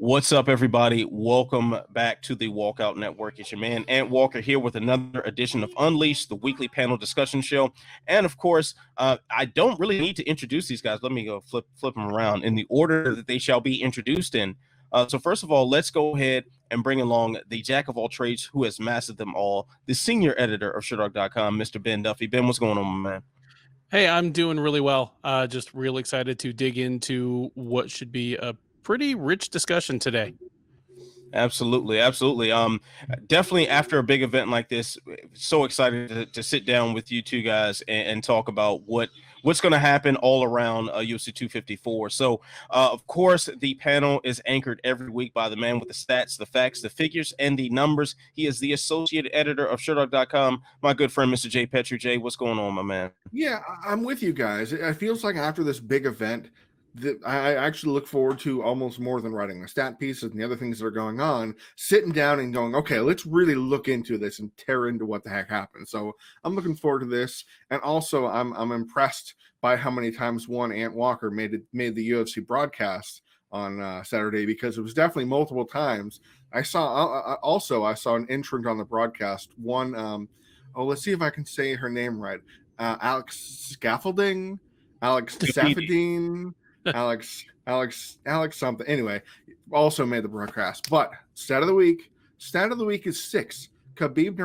What's up, everybody? Welcome back to the Walkout Network. It's your man, Ant Walker, here with another edition of Unleashed, the weekly panel discussion show. And of course, I don't really need to introduce these guys. Let me go flip them around in the order that they shall be introduced in. So first of all, let's go ahead and bring along the jack of all trades who has mastered them all, the senior editor of Sherdog.com, Mr. Ben Duffy. Ben, what's going on, my man? Hey, I'm doing really well. Just real excited to dig into what should be a pretty rich discussion today. Absolutely. Definitely after a big event like this, so excited to sit down with you two guys and talk about what's going to happen all around UFC 254. So, of course, the panel is anchored every week by the man with the stats, the facts, the figures, and the numbers. He is the associate editor of Sherdog.com, my good friend, Mr. Jay Petru. Jay, what's going on, my man? Yeah, I'm with you guys. It feels like after this big event, I actually look forward to almost more than writing the stat pieces and the other things that are going on, sitting down and going, okay, let's really look into this and tear into what the heck happened. So I'm looking forward to this. And also I'm impressed by how many times Ant Walker made the UFC broadcast on Saturday, because it was definitely multiple times. I saw an entrant on the broadcast. Let's see if I can say her name right. Alex Scaffalding, Alex Safadine, Alex something. Anyway, also made the broadcast. But stat of the week is 6. Khabib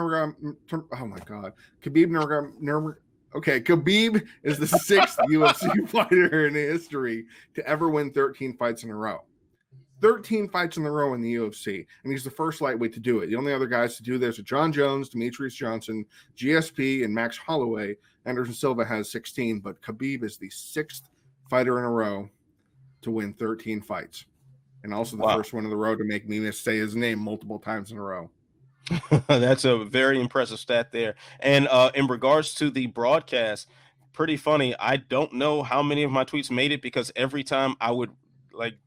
is the 6th UFC fighter in history to ever win 13 fights in a row. 13 fights in a row in the UFC, and he's the first lightweight to do it. The only other guys to do this are John Jones, Demetrius Johnson, GSP, and Max Holloway. Anderson Silva has 16, but Khabib is the 6th fighter in a row to win 13 fights, and also the first one in the row to make me say his name multiple times in a row. That's a very impressive stat there. And in regards to the broadcast, pretty funny. I don't know how many of my tweets made it, because every time I would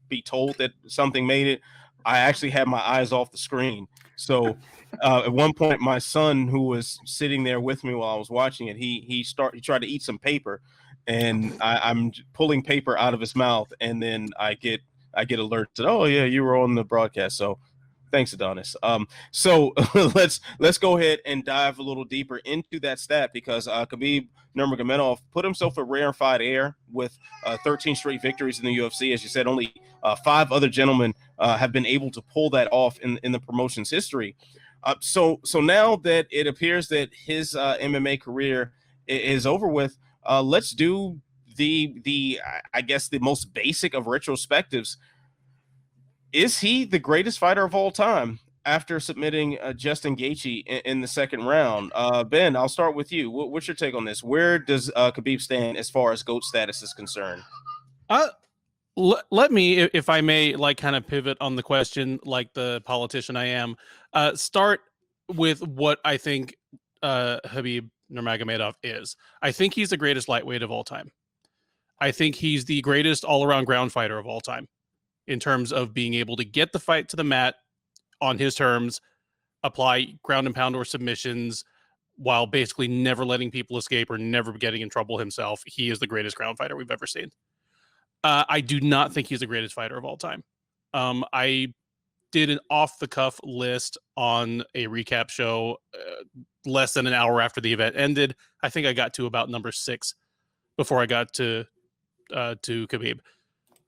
be told that something made it, I actually had my eyes off the screen. So at one point, my son, who was sitting there with me while I was watching it, he tried to eat some paper, and I'm pulling paper out of his mouth, and then I get alerted. Oh yeah, you were on the broadcast. So thanks, Adonis. So let's go ahead and dive a little deeper into that stat, because Khabib Nurmagomedov put himself a rarefied air with 13 straight victories in the UFC. As you said, only 5 other gentlemen have been able to pull that off in the promotion's history. So now that it appears that his MMA career is over with, let's do the I guess the most basic of retrospectives. Is he the greatest fighter of all time after submitting Justin Gaethje in the second round? Ben, I'll start with you. What's your take on this? Where does Khabib stand as far as GOAT status is concerned? Let me, if I may, kind of pivot on the question, like the politician I am. Start with what I think Khabib Nurmagomedov is. I think he's the greatest lightweight of all time. I think he's the greatest all-around ground fighter of all time, in terms of being able to get the fight to the mat on his terms, apply ground and pound or submissions, while basically never letting people escape or never getting in trouble himself. He is the greatest ground fighter we've ever seen. I do not think he's the greatest fighter of all time. I did an off-the-cuff list on a recap show less than an hour after the event ended. I think I got to about number 6 before I got to Khabib.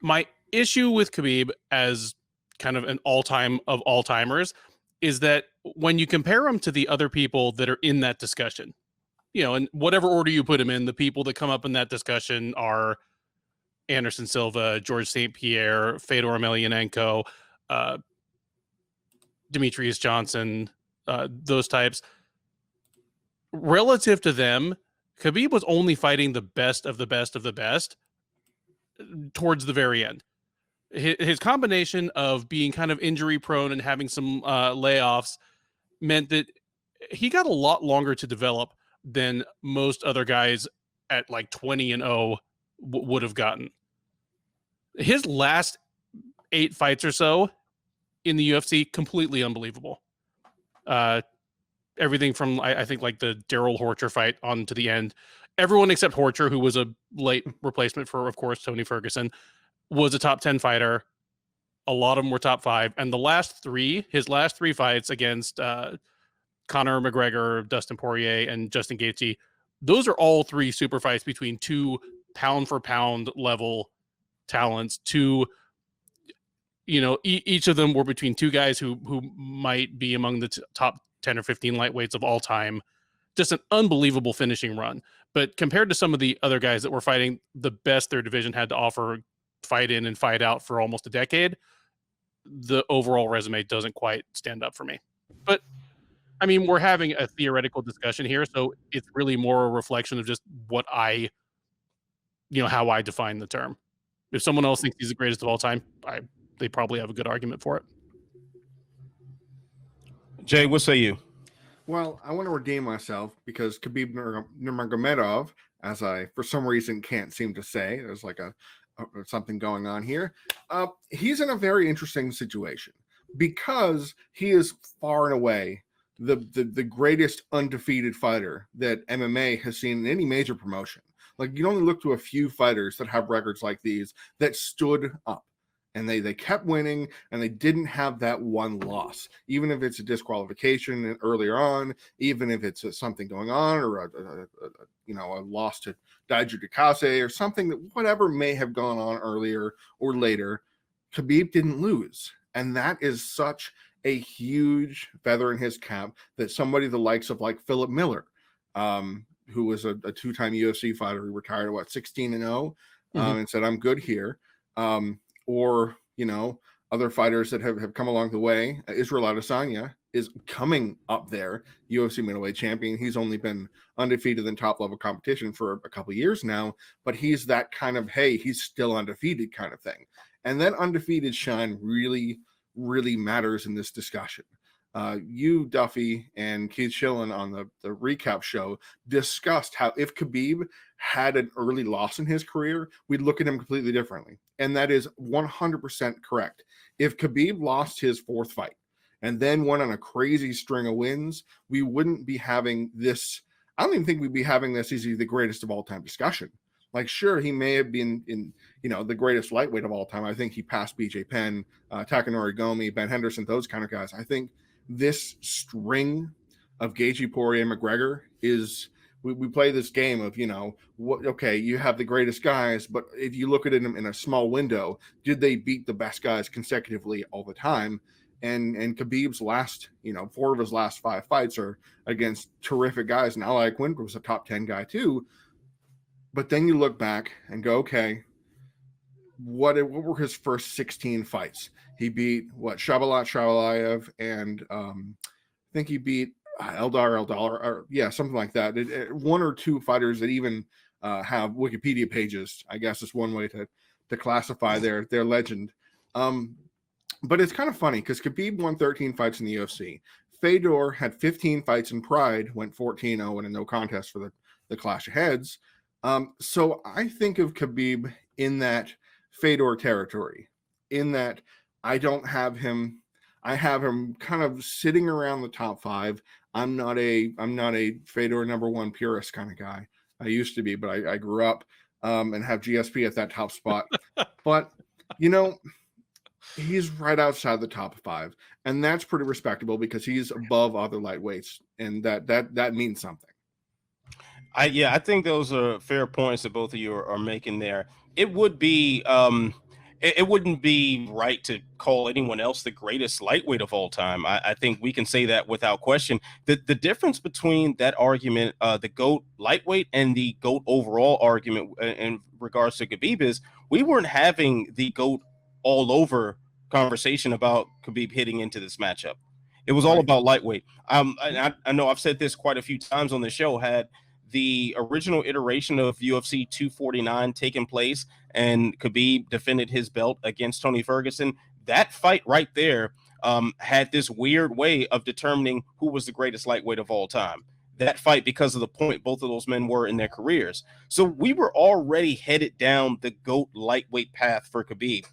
My issue with Khabib as kind of an all-time of all-timers is that when you compare him to the other people that are in that discussion, in whatever order you put him in, the people that come up in that discussion are Anderson Silva, George St. Pierre, Fedor Emelianenko, Demetrius Johnson, those types. Relative to them, Khabib was only fighting the best of the best of the best towards the very end. His combination of being kind of injury prone and having some layoffs meant that he got a lot longer to develop than most other guys at 20-0 would have gotten. His last 8 fights or so in the UFC, completely unbelievable. Everything from, I think, the Daryl Horcher fight on to the end. Everyone except Horcher, who was a late replacement for, of course, Tony Ferguson, was a top 10 fighter. A lot of them were top 5. And his last 3 fights against Conor McGregor, Dustin Poirier, and Justin Gaethje, those are all 3 super fights between 2 pound for pound level talents. Each of them were between 2 guys who might be among the top 10 or 15 lightweights of all time. Just an unbelievable finishing run. But compared to some of the other guys that were fighting the best their division had to offer, fight in and fight out for almost a decade, the overall resume doesn't quite stand up for me. But I mean, we're having a theoretical discussion here, so it's really more a reflection of just what how I define the term. If someone else thinks he's the greatest of all time, they probably have a good argument for it. Jay, what say you? Well, I want to redeem myself because Khabib Nurmagomedov, as I for some reason can't seem to say, there's like something going on here. He's in a very interesting situation because he is far and away the greatest undefeated fighter that MMA has seen in any major promotion. Like, you only look to a few fighters that have records like these that stood up and they kept winning and they didn't have that one loss, even if it's a disqualification earlier on, even if it's something going on or a loss to Daiju Dikase or something, that whatever may have gone on earlier or later, Khabib didn't lose. And that is such a huge feather in his cap that somebody the likes of like Philip Miller, who was a 2-time UFC fighter, who retired at 16-0, and said, I'm good here. Or, other fighters that have come along the way. Israel Adesanya is coming up there, UFC middleweight champion. He's only been undefeated in top level competition for a couple of years now, but he's that kind of, hey, he's still undefeated kind of thing. And that undefeated shine really, really matters in this discussion. You, Duffy, and Keith Schillen on the recap show discussed how if Khabib had an early loss in his career, we'd look at him completely differently. And that is 100% correct. If Khabib lost his 4th fight and then went on a crazy string of wins, we wouldn't be having this. I don't even think we'd be having this. Is he the greatest of all time discussion? Like, sure, he may have been in, the greatest lightweight of all time. I think he passed BJ Penn, Takanori Gomi, Ben Henderson, those kind of guys. I think this string of Gaethje, Poirier, McGregor is, we play this game of, okay, you have the greatest guys, but if you look at it in a small window, did they beat the best guys consecutively all the time? And Khabib's last, 4 of his last 5 fights are against terrific guys. Now, like Quinn was a top 10 guy too. But then you look back and go, okay, what were his first 16 fights? He beat Shabalat Shabalayev, and I think he beat Eldar, or something like that. 1 or 2 fighters that even have Wikipedia pages, I guess is one way to classify their legend. But it's kind of funny because Khabib won 13 fights in the UFC. Fedor had 15 fights in Pride, went 14-0 in a no contest for the Clash of Heads. So I think of Khabib in that Fedor territory, in that I don't have him. I have him kind of sitting around the top 5. I'm not a Fedor #1 purist kind of guy. I used to be, but I grew up and have GSP at that top spot. But he's right outside the top 5, and that's pretty respectable because he's above other lightweights, and that means something. I think those are fair points that both of you are making there. It would be it wouldn't be right to call anyone else the greatest lightweight of all time. I think we can say that without question. The difference between that argument, the GOAT lightweight, and the GOAT overall argument in regards to Khabib is we weren't having the GOAT all over conversation about Khabib hitting into this matchup. It was all about lightweight. I know I've said this quite a few times on the show. Had the original iteration of UFC 249 taken place and Khabib defended his belt against Tony Ferguson, that fight right there had this weird way of determining who was the greatest lightweight of all time. That fight, because of the point both of those men were in their careers. So we were already headed down the GOAT lightweight path for Khabib.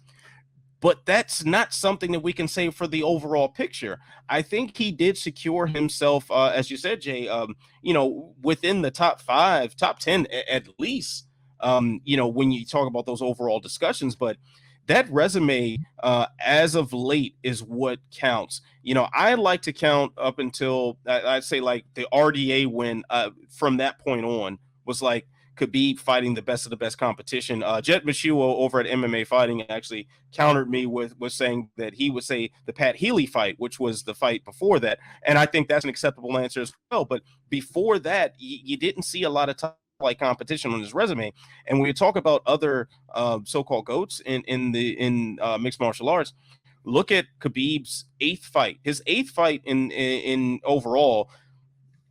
But that's not something that we can say for the overall picture. I think he did secure himself, as you said, Jay, within the top 5, top 10 at least, when you talk about those overall discussions. But that resume, as of late, is what counts. I like to count up until I'd say like the RDA win. From that point on, was like Khabib fighting the best of the best competition. Jet Mashuo over at MMA Fighting actually countered me with saying that he would say the Pat Healy fight, which was the fight before that, and I think that's an acceptable answer as well. But before that, you didn't see a lot of like competition on his resume. And when you talk about other so-called goats in mixed martial arts, look at Khabib's his eighth fight in overall.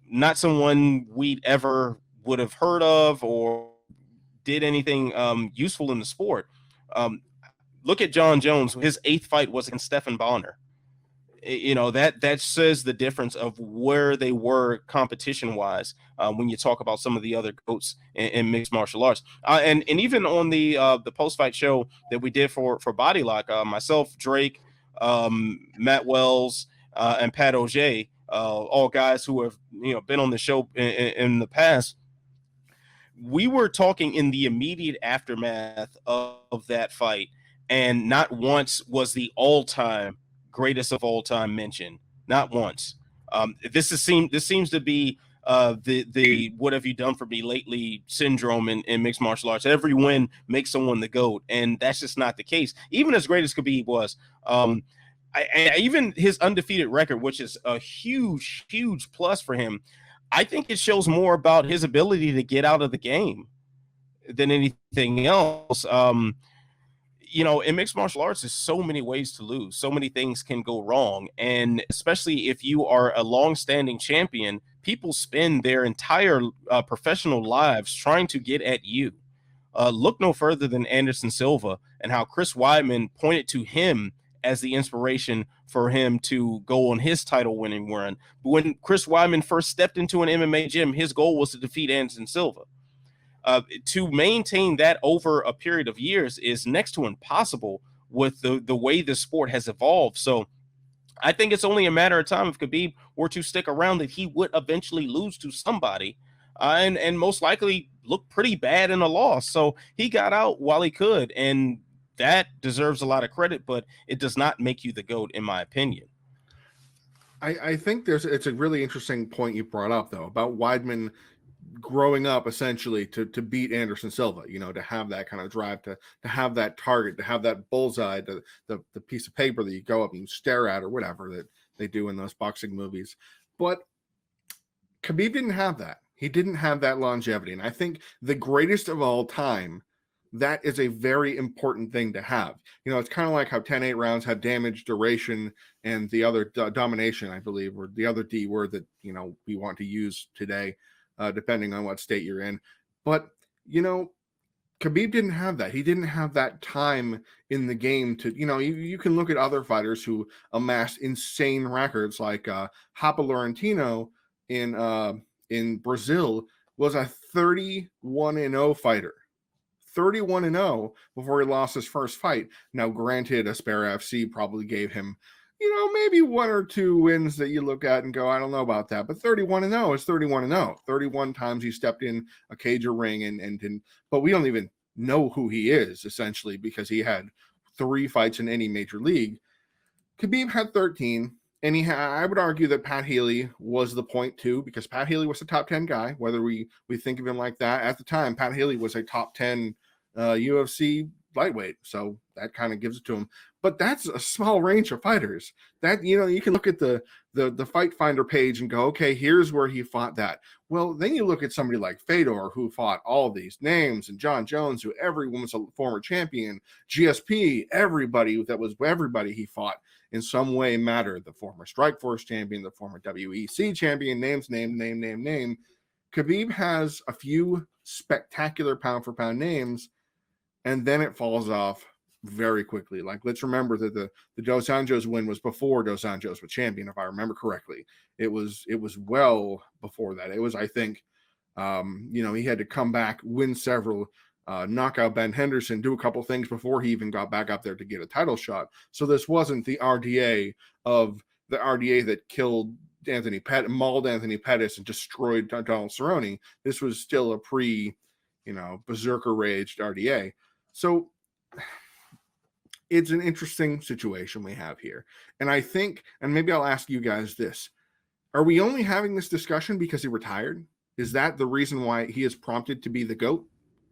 Not someone we'd ever would have heard of or did anything useful in the sport. Look at John Jones. His eighth fight was against Stephan Bonner. That says the difference of where they were competition wise when you talk about some of the other goats in mixed martial arts, and even on the post fight show that we did for Body Lock, myself, Drake, Matt Wells, and Pat Auger, all guys who have been on the show in the past. We were talking in the immediate aftermath of that fight, and not once was the all-time greatest of all time mentioned. Not once. This seems to be the what have you done for me lately syndrome in mixed martial arts. Every win makes someone the GOAT, and that's just not the case. Even as great as Khabib was, even his undefeated record, which is a huge plus for him, I think it shows more about his ability to get out of the game than anything else. In mixed martial arts, there's so many ways to lose. So many things can go wrong. And especially if you are a long-standing champion, people spend their entire professional lives trying to get at you. Look no further than Anderson Silva and how Chris Weidman pointed to him as the inspiration for him to go on his title-winning run. But when Chris Weidman first stepped into an MMA gym, his goal was to defeat Anderson Silva. To maintain that over a period of years is next to impossible with the way the sport has evolved. So I think it's only a matter of time if Khabib were to stick around that he would eventually lose to somebody and most likely look pretty bad in a loss. So he got out while he could, and that deserves a lot of credit, but it does not make you the GOAT, in my opinion. I think it's a really interesting point you brought up, though, about Weidman growing up essentially to beat Anderson Silva, to have that kind of drive, to have that target, to have that bullseye, the piece of paper that you go up and you stare at or whatever that they do in those boxing movies. But Khabib didn't have that. He didn't have that longevity. And I think the greatest of all time, that is a very important thing to have. It's kind of like how 10-8 rounds have damage, duration, and the other domination, I believe, or the other D word that, we want to use today. Depending on what state you're in. But, Khabib didn't have that. He didn't have that time in the game to, you can look at other fighters who amassed insane records like Hapa Laurentino in Brazil was a 31-0 fighter. 31-0 before he lost his first fight. Now, granted, Aspera FC probably gave him maybe one or two wins that you look at and go, I don't know about that. But 31-0 is 31-0. 31 times he stepped in a cage or ring and but we don't even know who he is, essentially, because he had 3 fights in any major league. Khabib had 13, and I would argue that Pat Healy was the point too, because Pat Healy was a top 10 guy, whether we think of him like that. At the time, Pat Healy was a top 10 UFC lightweight, so that kind of gives it to him. But that's a small range of fighters. That you can look at the Fight Finder page and go, okay, here's where he fought that. Well, then you look at somebody like Fedor, who fought all these names, and John Jones, who everyone was a former champion, GSP, everybody he fought in some way mattered. The former Strikeforce champion, the former WEC champion, name. Khabib has a few spectacular pound for pound names, and then it falls off very quickly. Like, let's remember that the Dos Anjos win was before Dos Anjos was champion, if I remember correctly. It was well before that. It was, I think, he had to come back, win several, knock out Ben Henderson, do a couple things before he even got back up there to get a title shot. So this wasn't the RDA that killed mauled Anthony Pettis and destroyed Donald Cerrone. This was still a berserker raged RDA. So it's an interesting situation we have here. And I think, and maybe I'll ask you guys this, are we only having this discussion because he retired? Is that the reason why he is prompted to be the GOAT?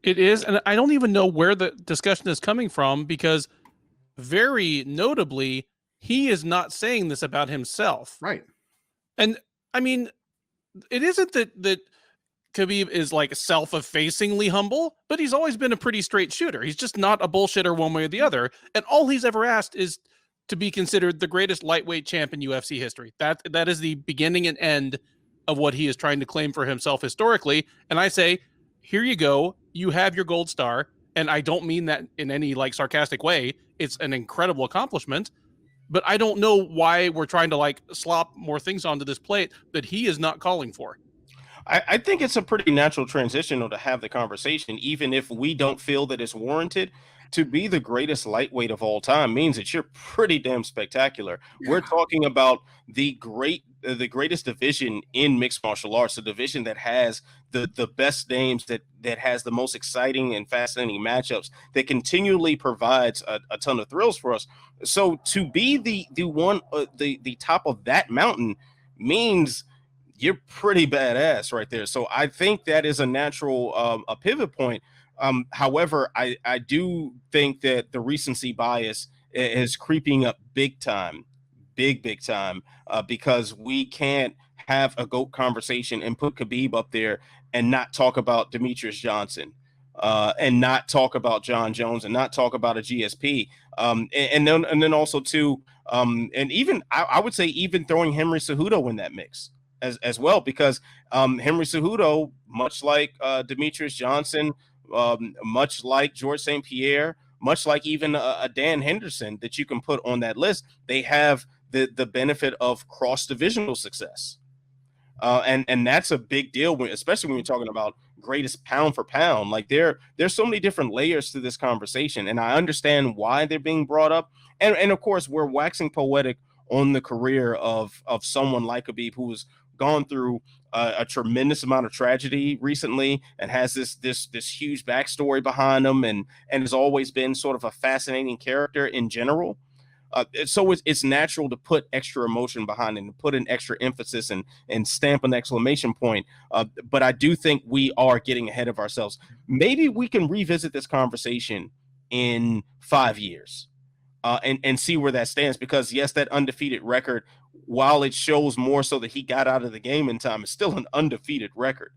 It is, and I don't even know where the discussion is coming from, because very notably, he is not saying this about himself. Right. And I mean, it isn't that Khabib is like self-effacingly humble, but he's always been a pretty straight shooter. He's just not a bullshitter one way or the other. And all he's ever asked is to be considered the greatest lightweight champ in UFC history. That is the beginning and end of what he is trying to claim for himself historically. And I say, here you go. You have your gold star. And I don't mean that in any like sarcastic way. It's an incredible accomplishment. But I don't know why we're trying to like slop more things onto this plate that he is not calling for. I think it's a pretty natural transition to have the conversation, even if we don't feel that it's warranted. To be the greatest lightweight of all time means that you're pretty damn spectacular. Yeah. We're talking about the greatest division in mixed martial arts, a division that has the best names, that has the most exciting and fascinating matchups, that continually provides a ton of thrills for us. So to be the top of that mountain means you're pretty badass right there. So I think that is a natural a pivot point. However, I do think that the recency bias is creeping up big time, big time, because we can't have a GOAT conversation and put Khabib up there and not talk about Demetrius Johnson, and not talk about John Jones, and not talk about a GSP, and then also too, and even I would say even throwing Henry Cejudo in that mix as well, because Henry Cejudo, much like Demetrius Johnson, much like George St. Pierre, much like even a Dan Henderson that you can put on that list, they have the benefit of cross-divisional success. And that's a big deal, especially when you're talking about greatest pound for pound. Like there's so many different layers to this conversation, and I understand why they're being brought up. And of course, we're waxing poetic on the career of someone like Khabib, who's gone through a tremendous amount of tragedy recently and has this huge backstory behind him, and has always been sort of a fascinating character in general. So it's natural to put extra emotion behind it and put an extra emphasis and stamp an exclamation point. But I do think we are getting ahead of ourselves. Maybe we can revisit this conversation in 5 years and see where that stands, because yes, that undefeated record, while it shows more so that he got out of the game in time, is still an undefeated record.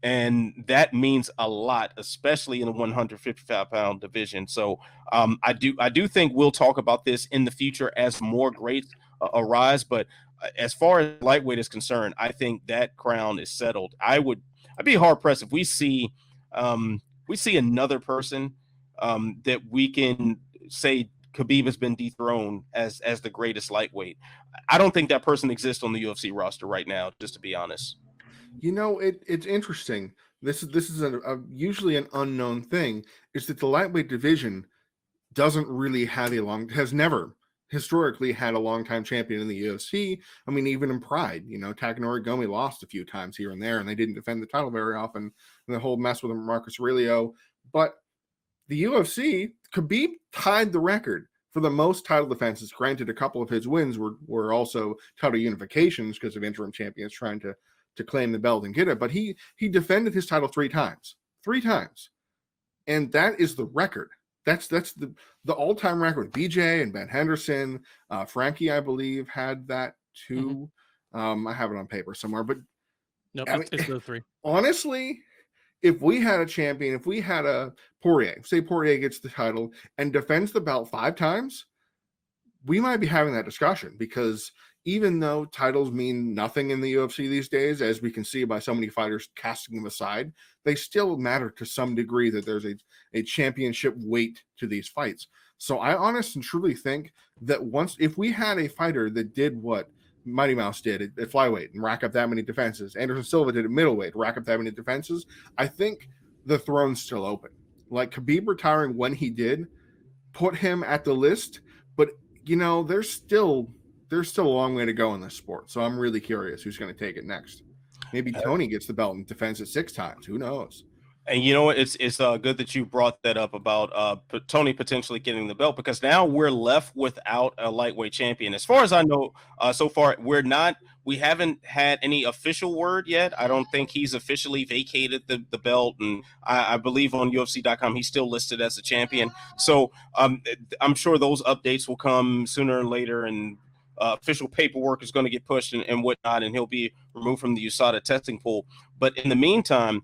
And that means a lot, especially in the 155-pound division. So I do think we'll talk about this in the future as more greats arise. But as far as lightweight is concerned, I think that crown is settled. I'd be hard pressed if we see another person that we can say Khabib has been dethroned as the greatest lightweight. I don't think that person exists on the UFC roster right now, just to be honest. You know, it's interesting. This is usually an unknown thing, is that the lightweight division doesn't really have has never historically had a long-time champion in the UFC. I mean, even in Pride, Takanori Gomi lost a few times here and there, and they didn't defend the title very often, and the whole mess with Marcus Aurelio. But the UFC, Khabib tied the record for the most title defenses. Granted, a couple of his wins were also title unifications because of interim champions trying to claim the belt and get it. But he defended his title three times, and that is the record. That's the all-time record. BJ and Ben Henderson, Frankie, I believe, had that too. I have it on paper somewhere, but nope, it's those three. Honestly, if we had a champion, if we had a Poirier, say Poirier gets the title and defends the belt 5 times, we might be having that discussion, because even though titles mean nothing in the UFC these days, as we can see by so many fighters casting them aside, they still matter to some degree, that there's a championship weight to these fights. So I honestly and truly think that if we had a fighter that did what Mighty Mouse did at flyweight and rack up that many defenses, Anderson Silva did at middleweight, rack up that many defenses, I think the throne's still open. Like, Khabib retiring when he did put him at the list, but there's still a long way to go in this sport. So I'm really curious who's going to take it next. Maybe Tony gets the belt and defends it 6 times. Who knows? And you know what? It's good that you brought that up about Tony potentially getting the belt, because now we're left without a lightweight champion. As far as I know, so far we haven't had any official word yet. I don't think he's officially vacated the belt, and I believe on UFC.com he's still listed as a champion. So I'm sure those updates will come sooner or later, and official paperwork is going to get pushed and whatnot, and he'll be removed from the USADA testing pool. But in the meantime,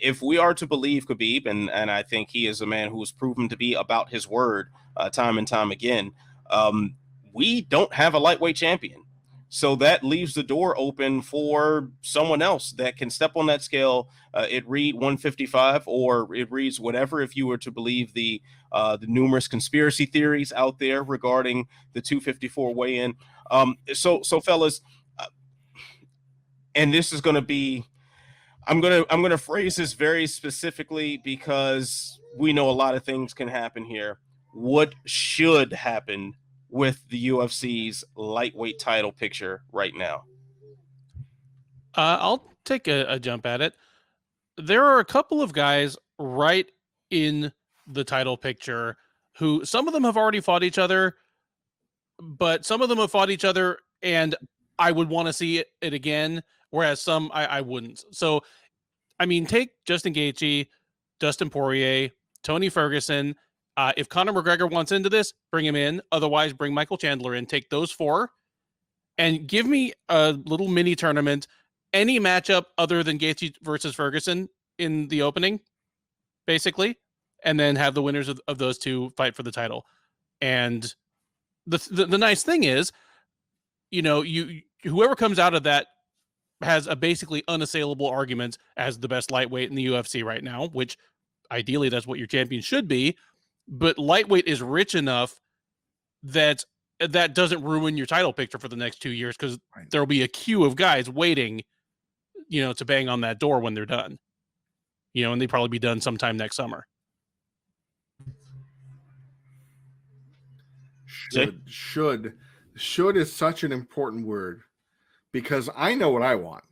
if we are to believe Khabib, and I think he is a man who has proven to be about his word time and time again, we don't have a lightweight champion. So that leaves the door open for someone else that can step on that scale. It read 155, or it reads whatever, if you were to believe the numerous conspiracy theories out there regarding the 254 weigh-in. So fellas, and this is going to be, I'm gonna phrase this very specifically because we know a lot of things can happen here. What should happen with the UFC's lightweight title picture right now? I'll take a jump at it. There are a couple of guys right in the title picture who, some of them have already fought each other, but some of them have fought each other and I would want to see it again, whereas some I wouldn't. So, I mean, take Justin Gaethje, Dustin Poirier, Tony Ferguson. If Conor McGregor wants into this, bring him in. Otherwise, bring Michael Chandler in. Take those four and give me a little mini tournament. Any matchup other than Gaethje versus Ferguson in the opening, basically, and then have the winners of those two fight for the title. And the nice thing is, you know, whoever comes out of that has a basically unassailable argument as the best lightweight in the UFC right now, which ideally that's what your champion should be. But lightweight is rich enough that doesn't ruin your title picture for the next 2 years, because there'll be a queue of guys waiting, you know, to bang on that door when they're done. You know, and they'd probably be done sometime next summer. Should is such an important word, because I know what I want.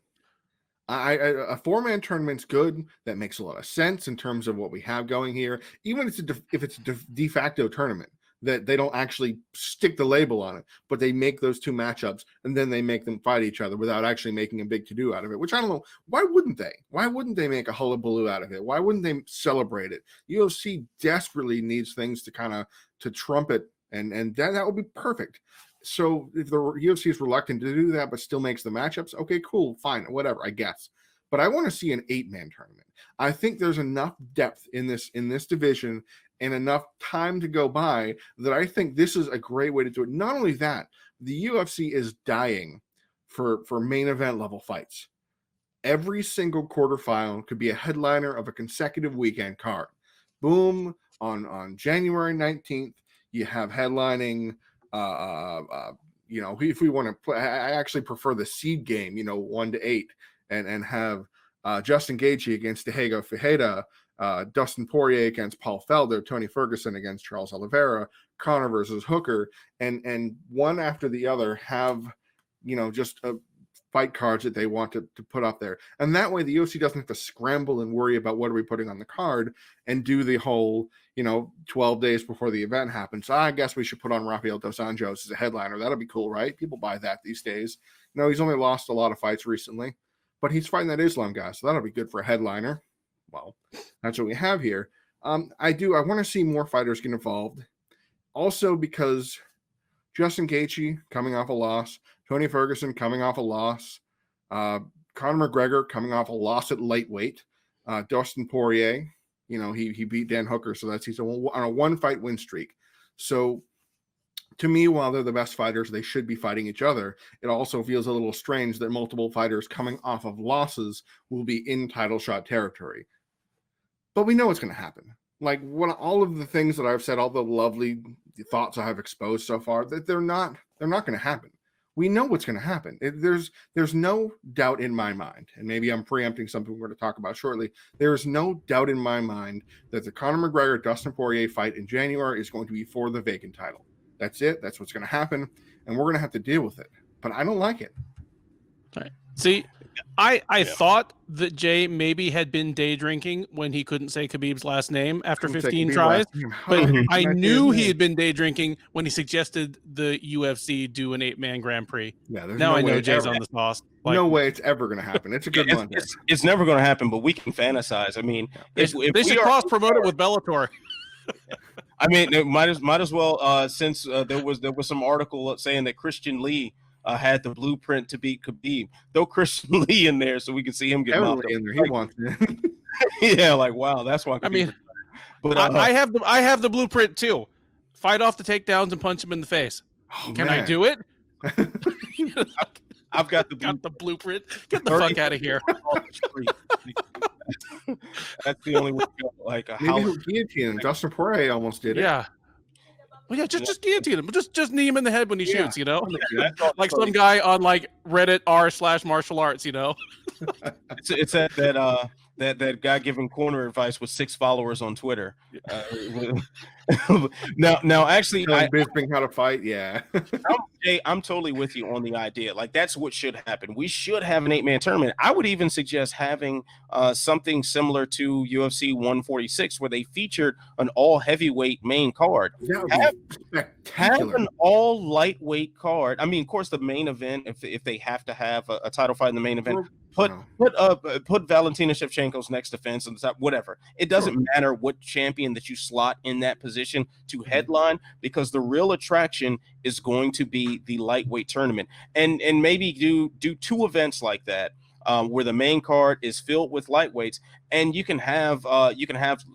A 4-man tournament's good. That makes a lot of sense in terms of what we have going here. Even if it's a de facto tournament, that they don't actually stick the label on it, but they make those two matchups and then they make them fight each other without actually making a big to-do out of it, which I don't know. Why wouldn't they? Why wouldn't they make a hullabaloo out of it? Why wouldn't they celebrate it? UFC desperately needs things to trumpet, and that would be perfect. So if the UFC is reluctant to do that, but still makes the matchups, okay, cool, fine, whatever, I guess. But I want to see an 8-man tournament. I think there's enough depth in this division and enough time to go by that I think this is a great way to do it. Not only that, the UFC is dying for main event level fights. Every single quarterfinal could be a headliner of a consecutive weekend card. Boom, on January 19th, you have headlining. You know, if we want to play, I actually prefer the seed game, you know, 1-8, and have Justin Gaethje against Diego Ferreira, Dustin Poirier against Paul Felder, Tony Ferguson against Charles Oliveira, Conor versus Hooker, and one after the other have, you know, just fight cards that they want to put up there. And that way the UFC doesn't have to scramble and worry about what are we putting on the card and do the whole, you know, 12 days before the event happens. I guess we should put on Rafael Dos Anjos as a headliner. That'll be cool, right? People buy that these days. No, he's only lost a lot of fights recently, but he's fighting that Islam guy, so that'll be good for a headliner. Well, that's what we have here. I want to see more fighters get involved. Also because Justin Gaethje coming off a loss, Tony Ferguson coming off a loss, Conor McGregor coming off a loss at lightweight, Dustin Poirier, you know, he beat Dan Hooker, so he's on a 1-fight win streak. So to me, while they're the best fighters, they should be fighting each other. It also feels a little strange that multiple fighters coming off of losses will be in title shot territory. But we know what's going to happen. Like, all of the things that I've said, all the lovely thoughts I have exposed so far, that they're not going to happen. We know what's going to happen. There's no doubt in my mind, and maybe I'm preempting something we're going to talk about shortly. There's no doubt in my mind that the Conor McGregor Dustin Poirier fight in January is going to be for the vacant title. That's it. That's what's going to happen, and we're going to have to deal with it. But I don't like it. All right. See, I thought that Jay maybe had been day drinking when he couldn't say Khabib's last name after 15 tries, but I knew he had been day drinking when he suggested the UFC do an 8-man Grand Prix. Yeah, there's Now no I know way Jay's on the sauce. Like, no way it's ever going to happen. It's a good one. It's never going to happen, but we can fantasize. I mean, they should cross promote it with Bellator. I mean, it might as well. Since there was some article saying that Christian Lee had the blueprint to beat Khabib. Throw Christian Lee in there so we can see him get knocked in there. He wants it. Yeah, like wow, that's why. I mean, but I have the blueprint too. Fight off the takedowns and punch him in the face. Can I do it? I've got the blueprint. Get the fuck out of here. That's the only way to go. Like maybe guillotine. Dustin Poirier almost did it. Yeah. Well, yeah, just guillotine him. Just knee him in the head when he shoots, you know? Like some guy on like Reddit r/martial arts, you know? It's that guy giving corner advice with 6 followers on Twitter. Now, actually, Bisping how to fight. Yeah, I'm totally with you on the idea. Like that's what should happen. We should have an 8-man tournament. I would even suggest having something similar to UFC 146, where they featured an all heavyweight main card. Have an all lightweight card. I mean, of course, the main event, if they have to have a title fight in the main event. Put Valentina Shevchenko's next defense on the top, whatever. It doesn't matter what champion that you slot in that position to headline, because the real attraction is going to be the lightweight tournament, and maybe do 2 events like that, where the main card is filled with lightweights, and you can have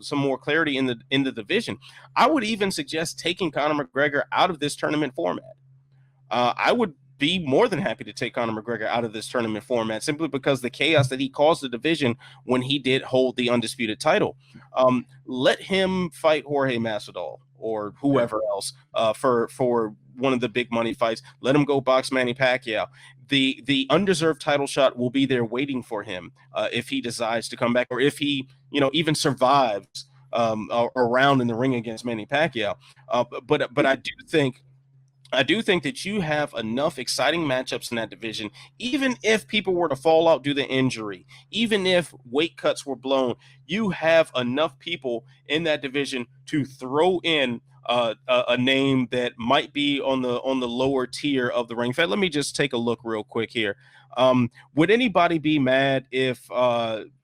some more clarity in the division. I would even suggest taking Conor McGregor out of this tournament format. I would be more than happy to take Conor McGregor out of this tournament format, simply because the chaos that he caused the division when he did hold the undisputed title. Let him fight Jorge Masvidal or whoever else for one of the big money fights. Let him go box Manny Pacquiao. The undeserved title shot will be there waiting for him if he decides to come back, or if he even survives around in the ring against Manny Pacquiao. But I do think that you have enough exciting matchups in that division, even if people were to fall out due to injury, even if weight cuts were blown, you have enough people in that division to throw in a name that might be on the lower tier of the ring. In fact, let me just take a look real quick here. Would anybody be mad if,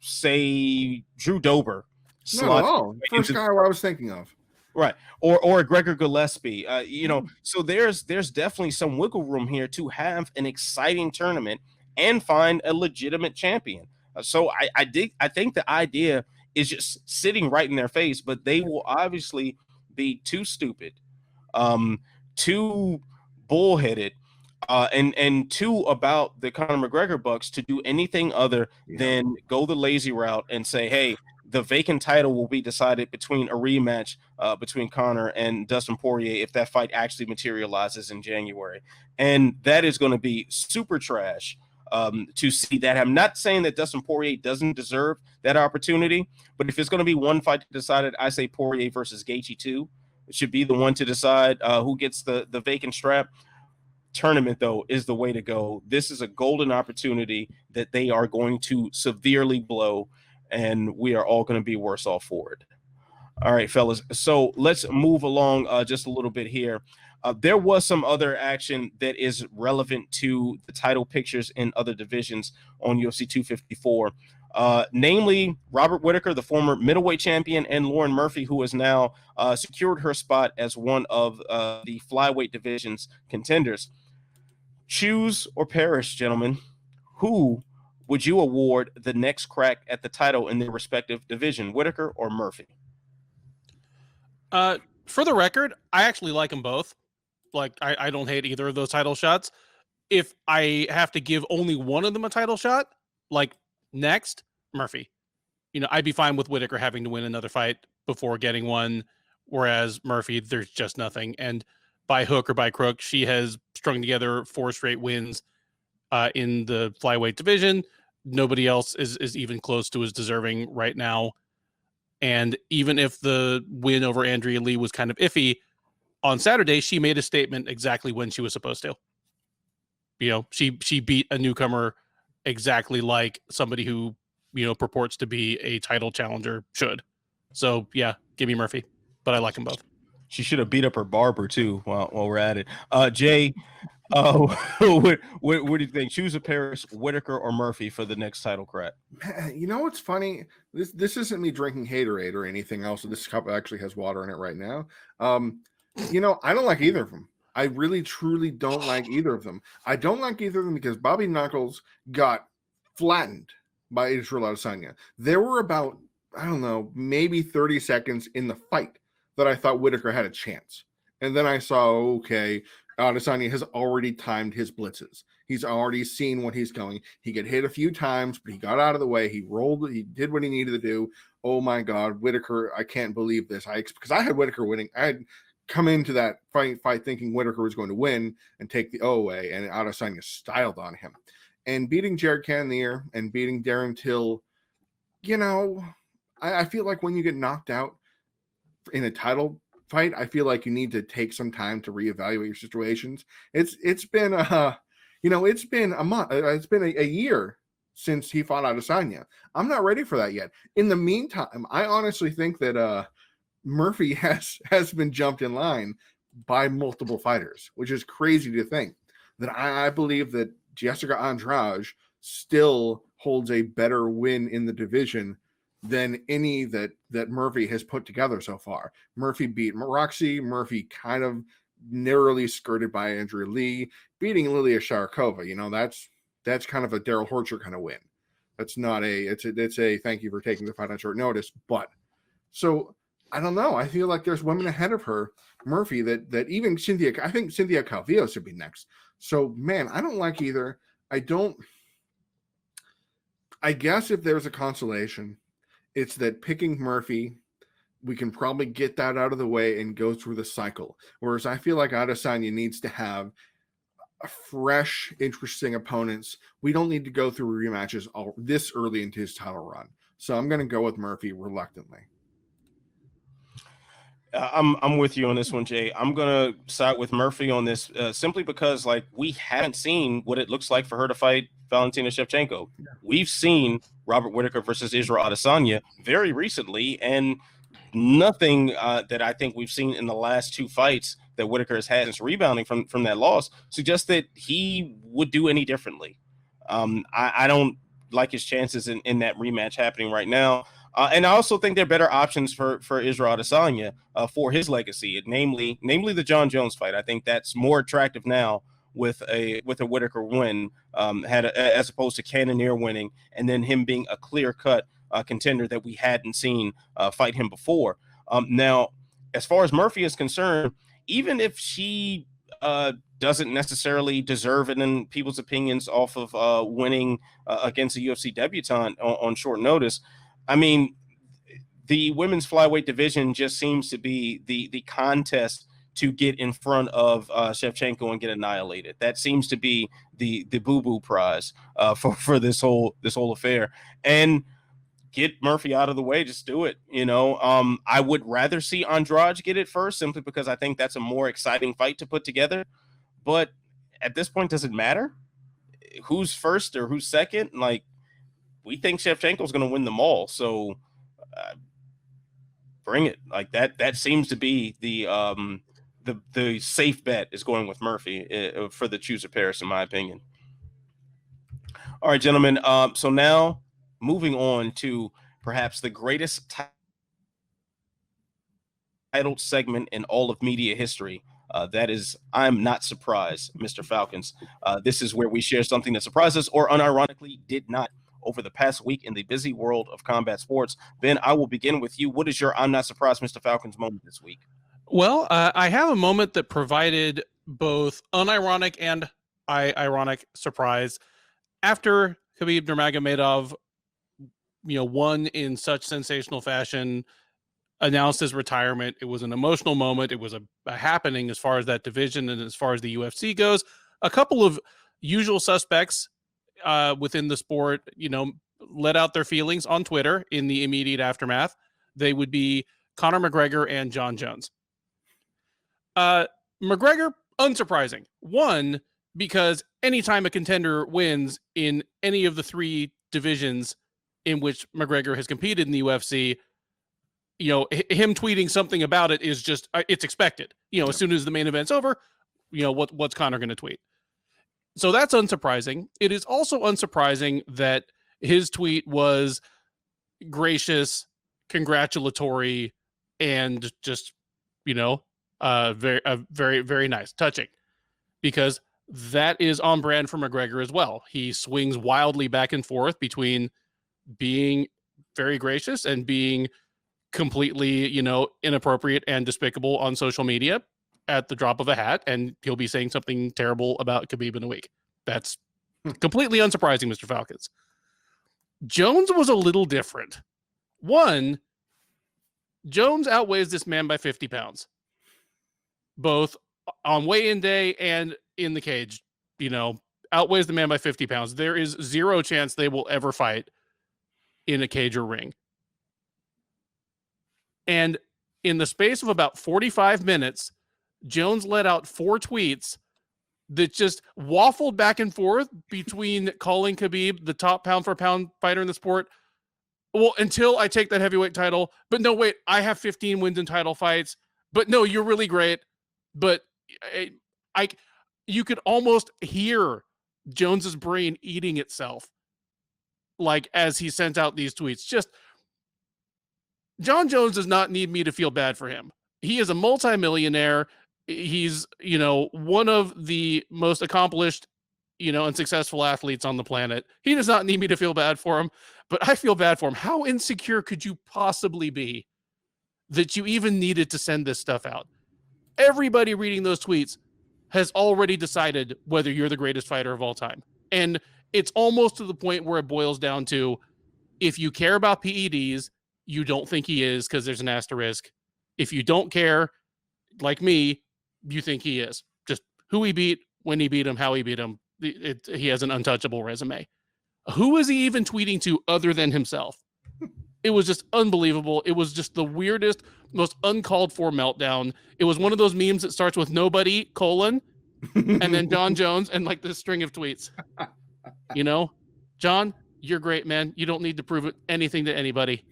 say, Drew Dober? No, first guy I was thinking of. Right. Or Gregor Gillespie, so there's definitely some wiggle room here to have an exciting tournament and find a legitimate champion. So I think the idea is just sitting right in their face, but they will obviously be too stupid, too bullheaded, and too about the Conor McGregor bucks to do anything other than go the lazy route and say, hey, the vacant title will be decided between a rematch between Conor and Dustin Poirier if that fight actually materializes in January. And that is going to be super trash to see that. I'm not saying that Dustin Poirier doesn't deserve that opportunity, but if it's going to be one fight decided, I say Poirier versus Gaethje 2. It should be the one to decide who gets the vacant strap. Tournament, though, is the way to go. This is a golden opportunity that they are going to severely blow, and we are all going to be worse off for it. All right, fellas. So let's move along just a little bit here. There was some other action that is relevant to the title pictures in other divisions on UFC 254. Namely Robert Whittaker, the former middleweight champion, and Lauren Murphy, who has now secured her spot as one of the flyweight division's contenders. Choose or perish, gentlemen. Who would you award the next crack at the title in their respective division, Whittaker or Murphy? For the record, I actually like them both. Like, I don't hate either of those title shots. If I have to give only one of them a title shot, like next, Murphy. I'd be fine with Whittaker having to win another fight before getting one, whereas Murphy, there's just nothing. And by hook or by crook, she has strung together 4 straight wins in the flyweight division. Nobody else is even close to as deserving right now. And even if the win over Andrea Lee was kind of iffy, on Saturday, she made a statement exactly when she was supposed to. She beat a newcomer exactly like somebody who, purports to be a title challenger should. So yeah, give me Murphy, but I like them both. She should have beat up her barber too while we're at it. Jay, what do you think? Choose a Paris, Whittaker, or Murphy for the next title crack? You know what's funny? This isn't me drinking Haterade or anything else. This cup actually has water in it right now. I don't like either of them. I really, truly don't like either of them. I don't like either of them because Bobby Knuckles got flattened by Israel Adesanya. There were about, I don't know, maybe 30 seconds in the fight that I thought Whittaker had a chance. And then I saw, okay, Adesanya has already timed his blitzes. He's already seen what he's going. He got hit a few times, but he got out of the way. He rolled. He did what he needed to do. Oh, my God, Whittaker, I can't believe this. Because I had Whittaker winning. I had come into that fight thinking Whittaker was going to win and take the O away, and Adesanya styled on him. And beating Jared Cannonier and beating Darren Till, I feel like when you get knocked out in a title fight, I feel like you need to take some time to reevaluate your situations. It's been it's been a month. It's been a year since he fought Adesanya. I'm not ready for that yet. In the meantime, I honestly think that Murphy has been jumped in line by multiple fighters, which is crazy to think. That I believe that Jessica Andrade still holds a better win in the division than any that Murphy has put together so far. Murphy beat Roxy. Murphy kind of narrowly skirted by Andrea Lee, beating Lilia Sharkova. That's kind of a Daryl Horcher kind of win. That's not it's a thank you for taking the fight on short notice. But so I don't know. I feel like there's women ahead of her, Murphy, that even I think Cynthia Calvillo should be next. So man, I don't like either. I guess if there's a consolation, it's that picking Murphy, we can probably get that out of the way and go through the cycle. Whereas I feel like Adesanya needs to have a fresh, interesting opponents. We don't need to go through rematches this early into his title run. So I'm going to go with Murphy reluctantly. I'm with you on this one, Jay. I'm gonna side with Murphy on this simply because we haven't seen what it looks like for her to fight Valentina Shevchenko. Yeah. We've seen Robert Whittaker versus Israel Adesanya very recently, and nothing that I think we've seen in the last two fights that Whittaker has had since rebounding from that loss suggests that he would do any differently. I don't like his chances in that rematch happening right now. And I also think there are better options for Israel Adesanya for his legacy, namely the John Jones fight. I think that's more attractive now with a Whittaker win, as opposed to Cannonier winning and then him being a clear-cut contender that we hadn't seen fight him before. Now, as far as Murphy is concerned, even if she doesn't necessarily deserve it in people's opinions off of winning against a UFC debutante on short notice, I mean, the women's flyweight division just seems to be the contest to get in front of Shevchenko and get annihilated. That seems to be the boo-boo prize for this whole affair. And get Murphy out of the way. Just do it. I would rather see Andrade get it first, simply because I think that's a more exciting fight to put together. But at this point, does it matter who's first or who's second? We think Shevchenko's going to win them all. So bring it. That seems to be the safe bet is going with Murphy for the Choose of Paris, in my opinion. All right, gentlemen. So now moving on to perhaps the greatest titled segment in all of media history. That is, I'm Not Surprised, Mr. Falcons. This is where we share something that surprised us or unironically did not over the past week in the busy world of combat sports. Ben, I will begin with you. What is your I'm Not Surprised, Mr. Falcons moment this week? Well, I have a moment that provided both unironic and ironic surprise. After Khabib Nurmagomedov, won in such sensational fashion, announced his retirement. It was an emotional moment. It was a happening as far as that division and as far as the UFC goes. A couple of usual suspects within the sport, let out their feelings on Twitter in the immediate aftermath. They would be Conor McGregor and John Jones. McGregor, unsurprising. One, because anytime a contender wins in any of the 3 divisions in which McGregor has competed in the UFC, him tweeting something about it is just, it's expected. As soon as the main event's over, what's Conor going to tweet? So that's unsurprising. It is also unsurprising that his tweet was gracious, congratulatory, and just, very, very nice, touching, because that is on brand for McGregor as well. He swings wildly back and forth between being very gracious and being completely, inappropriate and despicable on social media at the drop of a hat, and he'll be saying something terrible about Khabib in a week. That's completely unsurprising, Mr. Falcons. Jones was a little different. One, Jones outweighs this man by 50 pounds, both on weigh-in day and in the cage. Outweighs the man by 50 pounds. There is zero chance they will ever fight in a cage or ring. And in the space of about 45 minutes, Jones let out 4 tweets that just waffled back and forth between calling Khabib the top pound-for-pound fighter in the sport. Well, until I take that heavyweight title. But no, wait, I have 15 wins in title fights. But no, you're really great. But you could almost hear Jones's brain eating itself, like, as he sent out these tweets. Just, John Jones does not need me to feel bad for him. He is a multimillionaire. He's, one of the most accomplished, and successful athletes on the planet. He does not need me to feel bad for him, but I feel bad for him. How insecure could you possibly be that you even needed to send this stuff out? Everybody reading those tweets has already decided whether you're the greatest fighter of all time. And it's almost to the point where it boils down to, if you care about PEDs, you don't think he is, because there's an asterisk. If you don't care, like me, you think he is. Just who he beat, when he beat him, how he beat him. He has an untouchable resume. Who is he even tweeting to other than himself? It was just unbelievable. It was just the weirdest, most uncalled for meltdown. It was one of those memes that starts with nobody, and then John Jones, and like this string of tweets. John, you're great, man. You don't need to prove anything to anybody.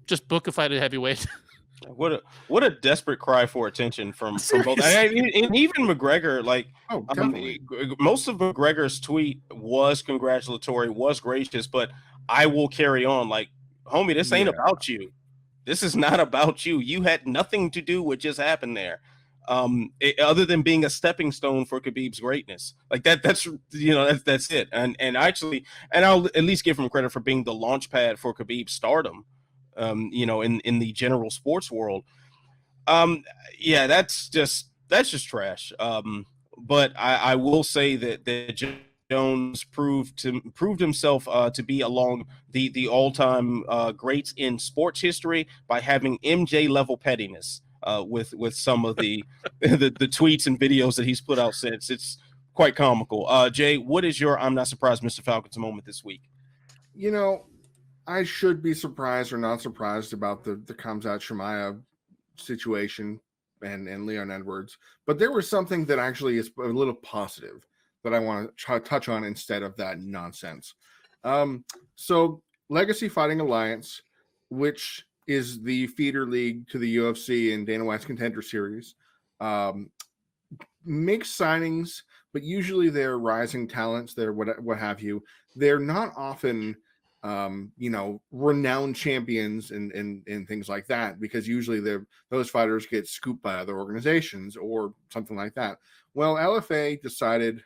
Just book a fight at heavyweight. What a desperate cry for attention from both. And even McGregor, most of McGregor's tweet was congratulatory, was gracious, but I will carry on. Like, homie, this ain't about you. This is not about you. You had nothing to do with what just happened there. Other than being a stepping stone for Khabib's greatness. Like that's it. And I'll at least give him credit for being the launch pad for Khabib's stardom. In the general sports world. That's just trash. But I will say that Jones proved himself to be along the all-time greats in sports history by having MJ level pettiness with some of the the tweets and videos that he's put out since. It's quite comical. Jay, what is your I'm not surprised Mr. Falcons moment this week? I should be surprised or not surprised about the Khamzat Chimaev situation and Leon Edwards, but there was something that actually is a little positive that I want to touch on instead of that nonsense. So Legacy Fighting Alliance, which is the feeder league to the UFC and Dana White's Contender Series, makes signings, but usually they're rising talents. They're what have you. They're not often renowned champions and things like that, because usually those fighters get scooped by other organizations or something like that. Well, LFA decided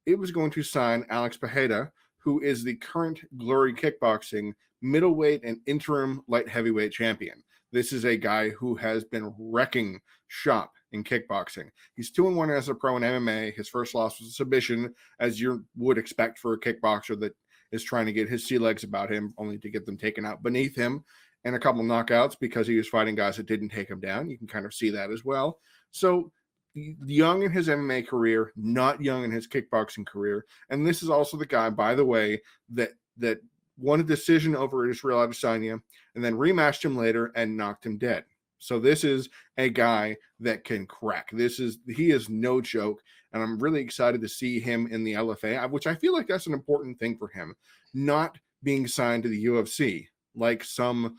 it was going to sign Alex Pereira, who is the current Glory Kickboxing middleweight and interim light heavyweight champion. This is a guy who has been wrecking shop in kickboxing. He's 2-1 as a pro in MMA. His first loss was a submission, as you would expect for a kickboxer that is trying to get his sea legs about him, only to get them taken out beneath him, and a couple knockouts because he was fighting guys that didn't take him down. You can kind of see that as well. So young in his MMA career, not young in his kickboxing career. And this is also the guy, by the way, that won a decision over Israel Adesanya and then rematched him later and knocked him dead. So this is a guy that can crack. He is no joke. and I'm really excited to see him in the LFA, which I feel like that's an important thing for him, not being signed to the UFC like some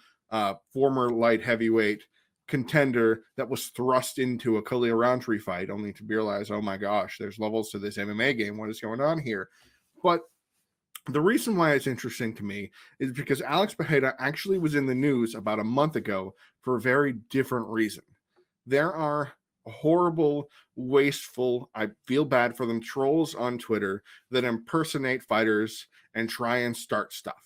former light heavyweight contender that was thrust into a Khalil Roundtree fight, only to realize, oh my gosh, there's levels to this MMA game. What is going on here? But the reason why it's interesting to me is because Alex Pereira actually was in the news about a month ago for a very different reason. There are horrible, wasteful, I feel bad for them, trolls on Twitter that impersonate fighters and try and start stuff.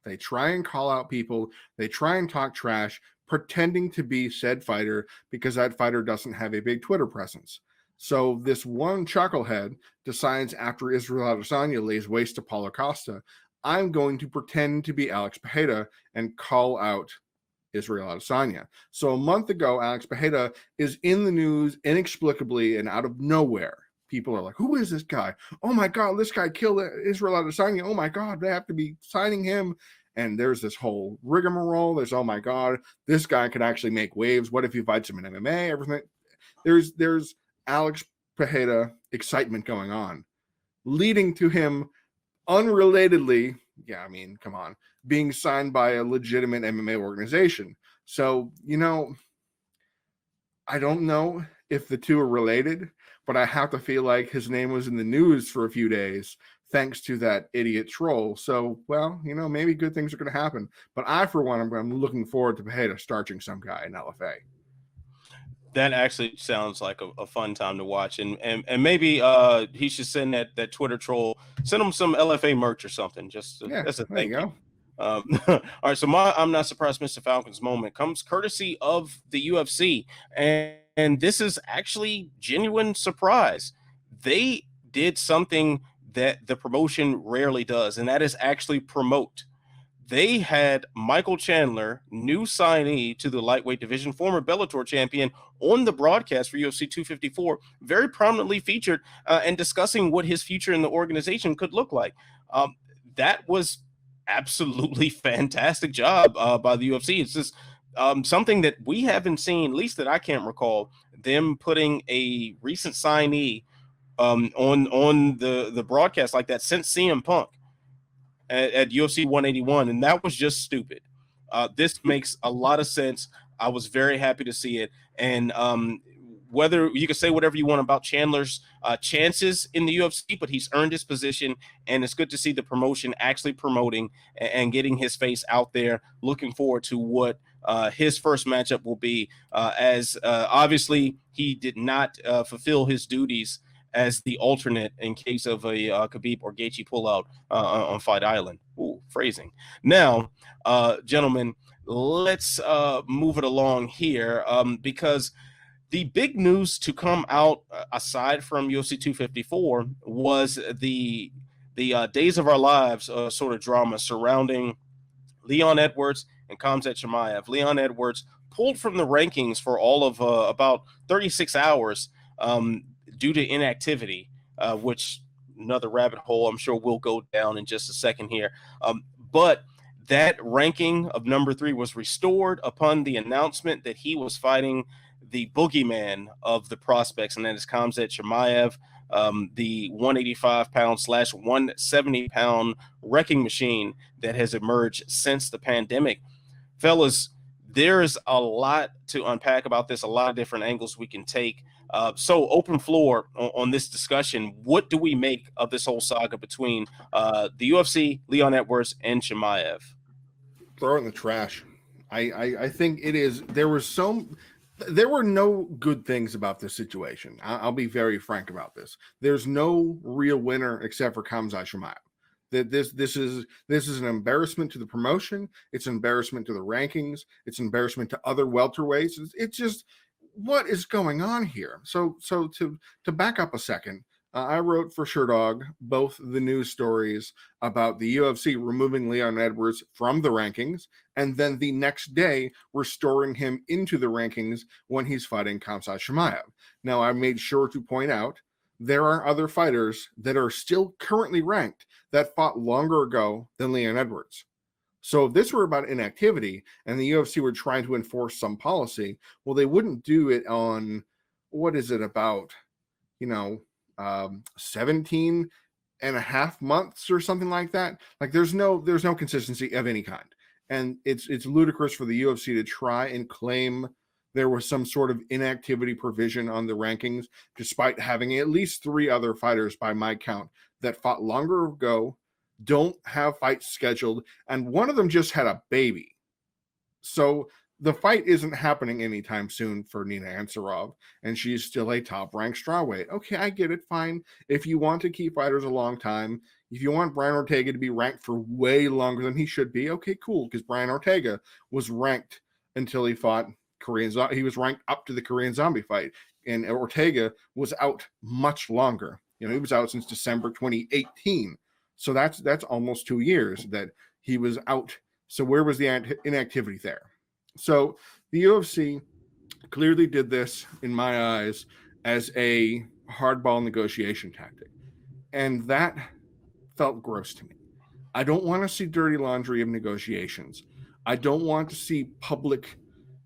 They try and call out people. They try and talk trash, pretending to be said fighter because that fighter doesn't have a big Twitter presence. So this one chucklehead decides after Israel Adesanya lays waste to Paulo Costa, I'm going to pretend to be Alex Pereira and call out Israel Adesanya. So a month ago, Alex Pereira is in the news inexplicably and out of nowhere. People are like, who is this guy? Oh my God, this guy killed Israel Adesanya. Oh my God, they have to be signing him. And there's this whole rigmarole. There's, oh my God, this guy could actually make waves. What if he fights him in MMA? Everything. There's Alex Pereira excitement going on, leading to him unrelatedly, yeah, I mean, come on, being signed by a legitimate MMA organization. So, I don't know if the two are related, but I have to feel like his name was in the news for a few days thanks to that idiot troll. So, well, maybe good things are going to happen. But I, for one, I'm looking forward to Pereira starching some guy in LFA. That actually sounds like a fun time to watch, and maybe he should send that Twitter troll, send him some LFA merch or something. Just that's a thank you. All right, so my I'm not surprised Mr. Falcon's moment comes courtesy of the UFC, and this is actually genuine surprise. They did something that the promotion rarely does, and that is actually promote. They had Michael Chandler, new signee to the lightweight division, former Bellator champion, on the broadcast for UFC 254, very prominently featured and discussing what his future in the organization could look like. That was absolutely fantastic job by the UFC. It's just something that we haven't seen, at least that I can't recall, them putting a recent signee on the broadcast like that since CM Punk at UFC 181, and that was just stupid. This makes a lot of sense. I was very happy to see it, and whether you can say whatever you want about Chandler's chances in the UFC, but he's earned his position, and it's good to see the promotion actually promoting and getting his face out there. Looking forward to what his first matchup will be, as obviously he did not fulfill his duties as the alternate in case of a Khabib or Gaethje pullout on Fight Island. Ooh, phrasing. Now, gentlemen, let's move it along here because the big news to come out aside from UFC 254 was the Days of Our Lives sort of drama surrounding Leon Edwards and Khamzat Chimaev. Leon Edwards pulled from the rankings for all of about 36 hours due to inactivity, which another rabbit hole I'm sure we'll go down in just a second here. But that ranking of number 3 was restored upon the announcement that he was fighting the boogeyman of the prospects, and that is Khamzat Chimaev, the 185-pound/170-pound wrecking machine that has emerged since the pandemic. Fellas, there's a lot to unpack about this, a lot of different angles we can take. So open floor on this discussion. What do we make of this whole saga between the UFC, Leon Edwards, and Chimaev? Throw it in the trash. I think it is. There were no good things about this situation. I'll be very frank about this. There's no real winner except for Khamzat Chimaev. This is an embarrassment to the promotion. It's an embarrassment to the rankings. It's an embarrassment to other welterweights. It's just, what is going on here? So to back up a second, I wrote for Sherdog both the news stories about the UFC removing Leon Edwards from the rankings, and then the next day restoring him into the rankings when he's fighting Khamzat Chimaev. Now, I made sure to point out there are other fighters that are still currently ranked that fought longer ago than Leon Edwards. So if this were about inactivity and the UFC were trying to enforce some policy, well, they wouldn't do it on, what is it about, 17 and a half months or something like that. Like there's no consistency of any kind. And it's ludicrous for the UFC to try and claim there was some sort of inactivity provision on the rankings, despite having at least 3 other fighters by my count that fought longer ago, don't have fights scheduled, and one of them just had a baby. So the fight isn't happening anytime soon for Nina Ansaroff, and she's still a top-ranked strawweight. Okay, I get it, fine. If you want to keep fighters a long time, if you want Brian Ortega to be ranked for way longer than he should be, okay, cool, because Brian Ortega was ranked until he fought he was ranked up to the Korean Zombie fight, and Ortega was out much longer. You know, he was out since December 2018. So that's almost 2 years that he was out. So where was the inactivity there? So the UFC clearly did this, in my eyes, as a hardball negotiation tactic. And that felt gross to me. I don't want to see dirty laundry of negotiations. I don't want to see public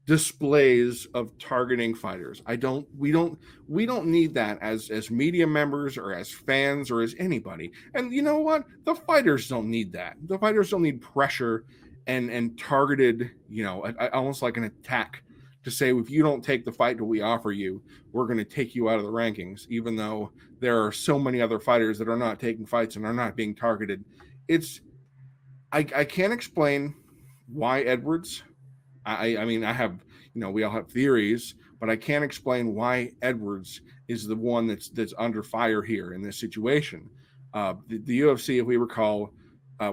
displays of targeting fighters. We don't need that as media members or as fans or as anybody. And you know what? The fighters don't need that. The fighters don't need pressure and targeted, you know, almost like an attack to say, if you don't take the fight that we offer you, we're going to take you out of the rankings, even though there are so many other fighters that are not taking fights and are not being targeted. I can't explain why Edwards. I mean, I have, you know, we all have theories, but I can't explain why Edwards is the one that's under fire here in this situation. The UFC, if we recall,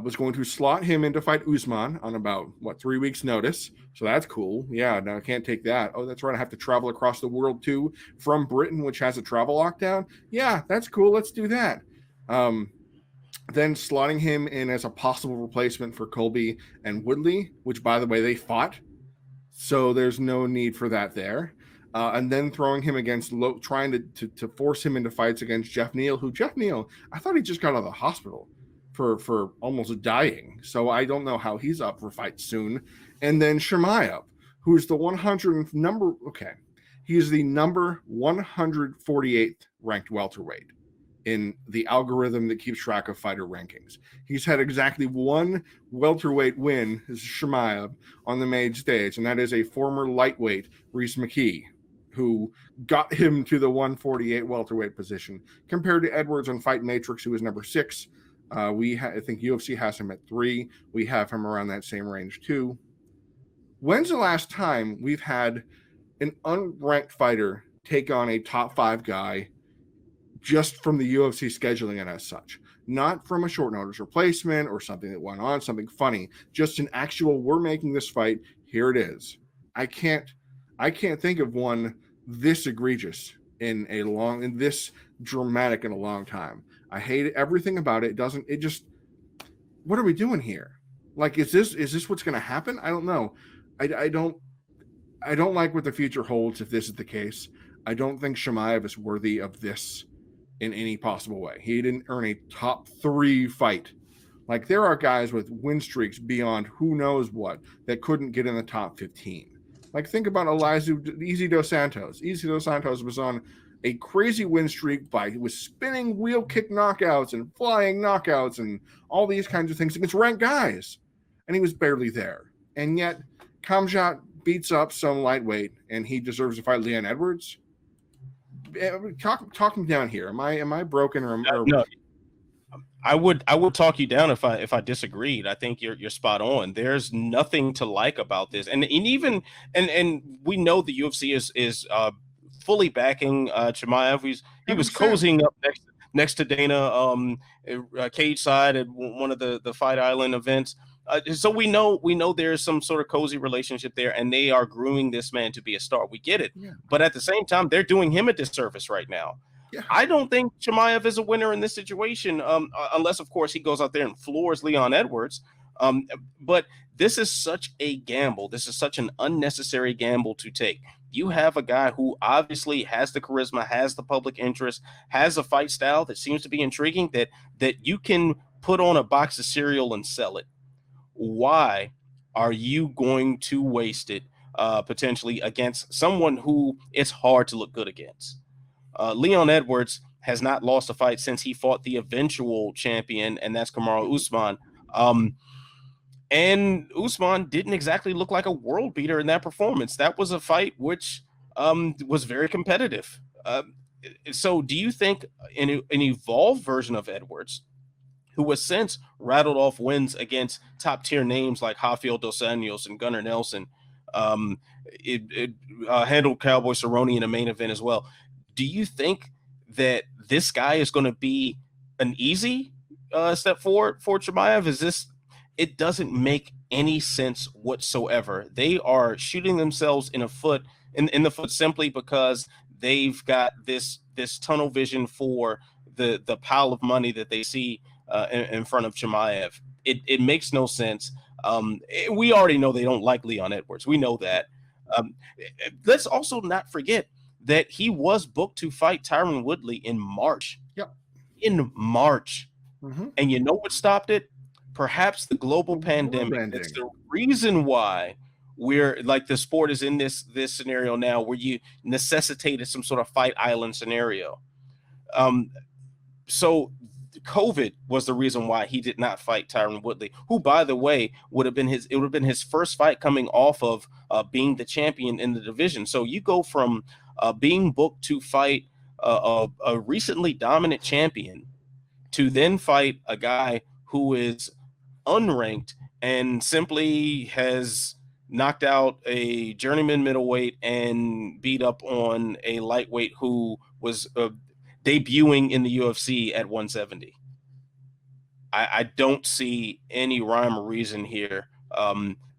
was going to slot him in to fight Usman on about 3 weeks notice. So that's cool. Yeah, no, I can't take that. Oh, that's right. I have to travel across the world too from Britain, which has a travel lockdown. Yeah, that's cool. Let's do that. Then slotting him in as a possible replacement for Colby and Woodley, which, by the way, they fought. So there's no need for that there. And then throwing him against trying to force him into fights against Jeff Neal, I thought he just got out of the hospital for almost dying. So I don't know how he's up for fights soon. And then Chimaev, who's the he's the number 148th ranked welterweight in the algorithm that keeps track of fighter rankings. He's had exactly one welterweight win, is Chimaev, on the main stage, and that is a former lightweight, Reese McKee, who got him to the 148 welterweight position, compared to Edwards on Fight Matrix, who was number 6. I think UFC has him at 3. We have him around that same range too. When's the last time we've had an unranked fighter take on a top 5 guy just from the UFC scheduling it as such? Not from a short notice replacement or something that went on, something funny, just an actual, we're making this fight, here it is. I can't think of one this egregious in this dramatic in a long time. I hate everything about it. What are we doing here? Like, is this what's going to happen? I don't know. I don't like what the future holds if this is the case. I don't think Chimaev is worthy of this in any possible way. He didn't earn a top 3 fight. Like, there are guys with win streaks beyond who knows what that couldn't get in the top 15. Like, think about Easy Dos Santos. Easy Dos Santos was on a crazy win streak with spinning wheel kick knockouts and flying knockouts and all these kinds of things against ranked guys. And he was barely there. And yet, Khamzat beats up some lightweight, and he deserves to fight Leon Edwards. Talk me down here. Am I broken or no? I would talk you down if I disagreed. I think you're spot on. There's nothing to like about this, and even we know the UFC is fully backing Chimaev. He was cozying up next to Dana cage side at one of the Fight Island events. So we know there's some sort of cozy relationship there, and they are grooming this man to be a star. We get it, but at the same time, they're doing him a disservice right now. Yeah. I don't think Chimaev is a winner in this situation, unless, of course, he goes out there and floors Leon Edwards. But this is such a gamble. This is such an unnecessary gamble to take. You have a guy who obviously has the charisma, has the public interest, has a fight style that seems to be intriguing, that you can put on a box of cereal and sell it. Why are you going to waste it potentially against someone who it's hard to look good against? Leon Edwards has not lost a fight since he fought the eventual champion, and that's Kamaru Usman. And Usman didn't exactly look like a world beater in that performance. That was a fight which was very competitive. So do you think an evolved version of Edwards, who has since rattled off wins against top-tier names like Rafael dos Anjos and Gunnar Nelson, handled Cowboy Cerrone in a main event as well. Do you think that this guy is going to be an easy step forward for Chimaev? It doesn't make any sense whatsoever. They are shooting themselves in the foot simply because they've got this tunnel vision for the pile of money that they see in front of Chimaev. It makes no sense. We already know they don't like Leon Edwards. We know that. Let's also not forget that he was booked to fight Tyron Woodley in March. Yep. In March. Mm-hmm. And you know what stopped it? Perhaps the global pandemic. That's the reason why we're like the sport is in this scenario now where you necessitated some sort of fight island scenario. So COVID was the reason why he did not fight Tyron Woodley, who, by the way, would have been his first fight coming off of being the champion in the division. So you go from being booked to fight a recently dominant champion to then fight a guy who is unranked and simply has knocked out a journeyman middleweight and beat up on a lightweight who was debuting in the UFC at 170. I don't see any rhyme or reason here.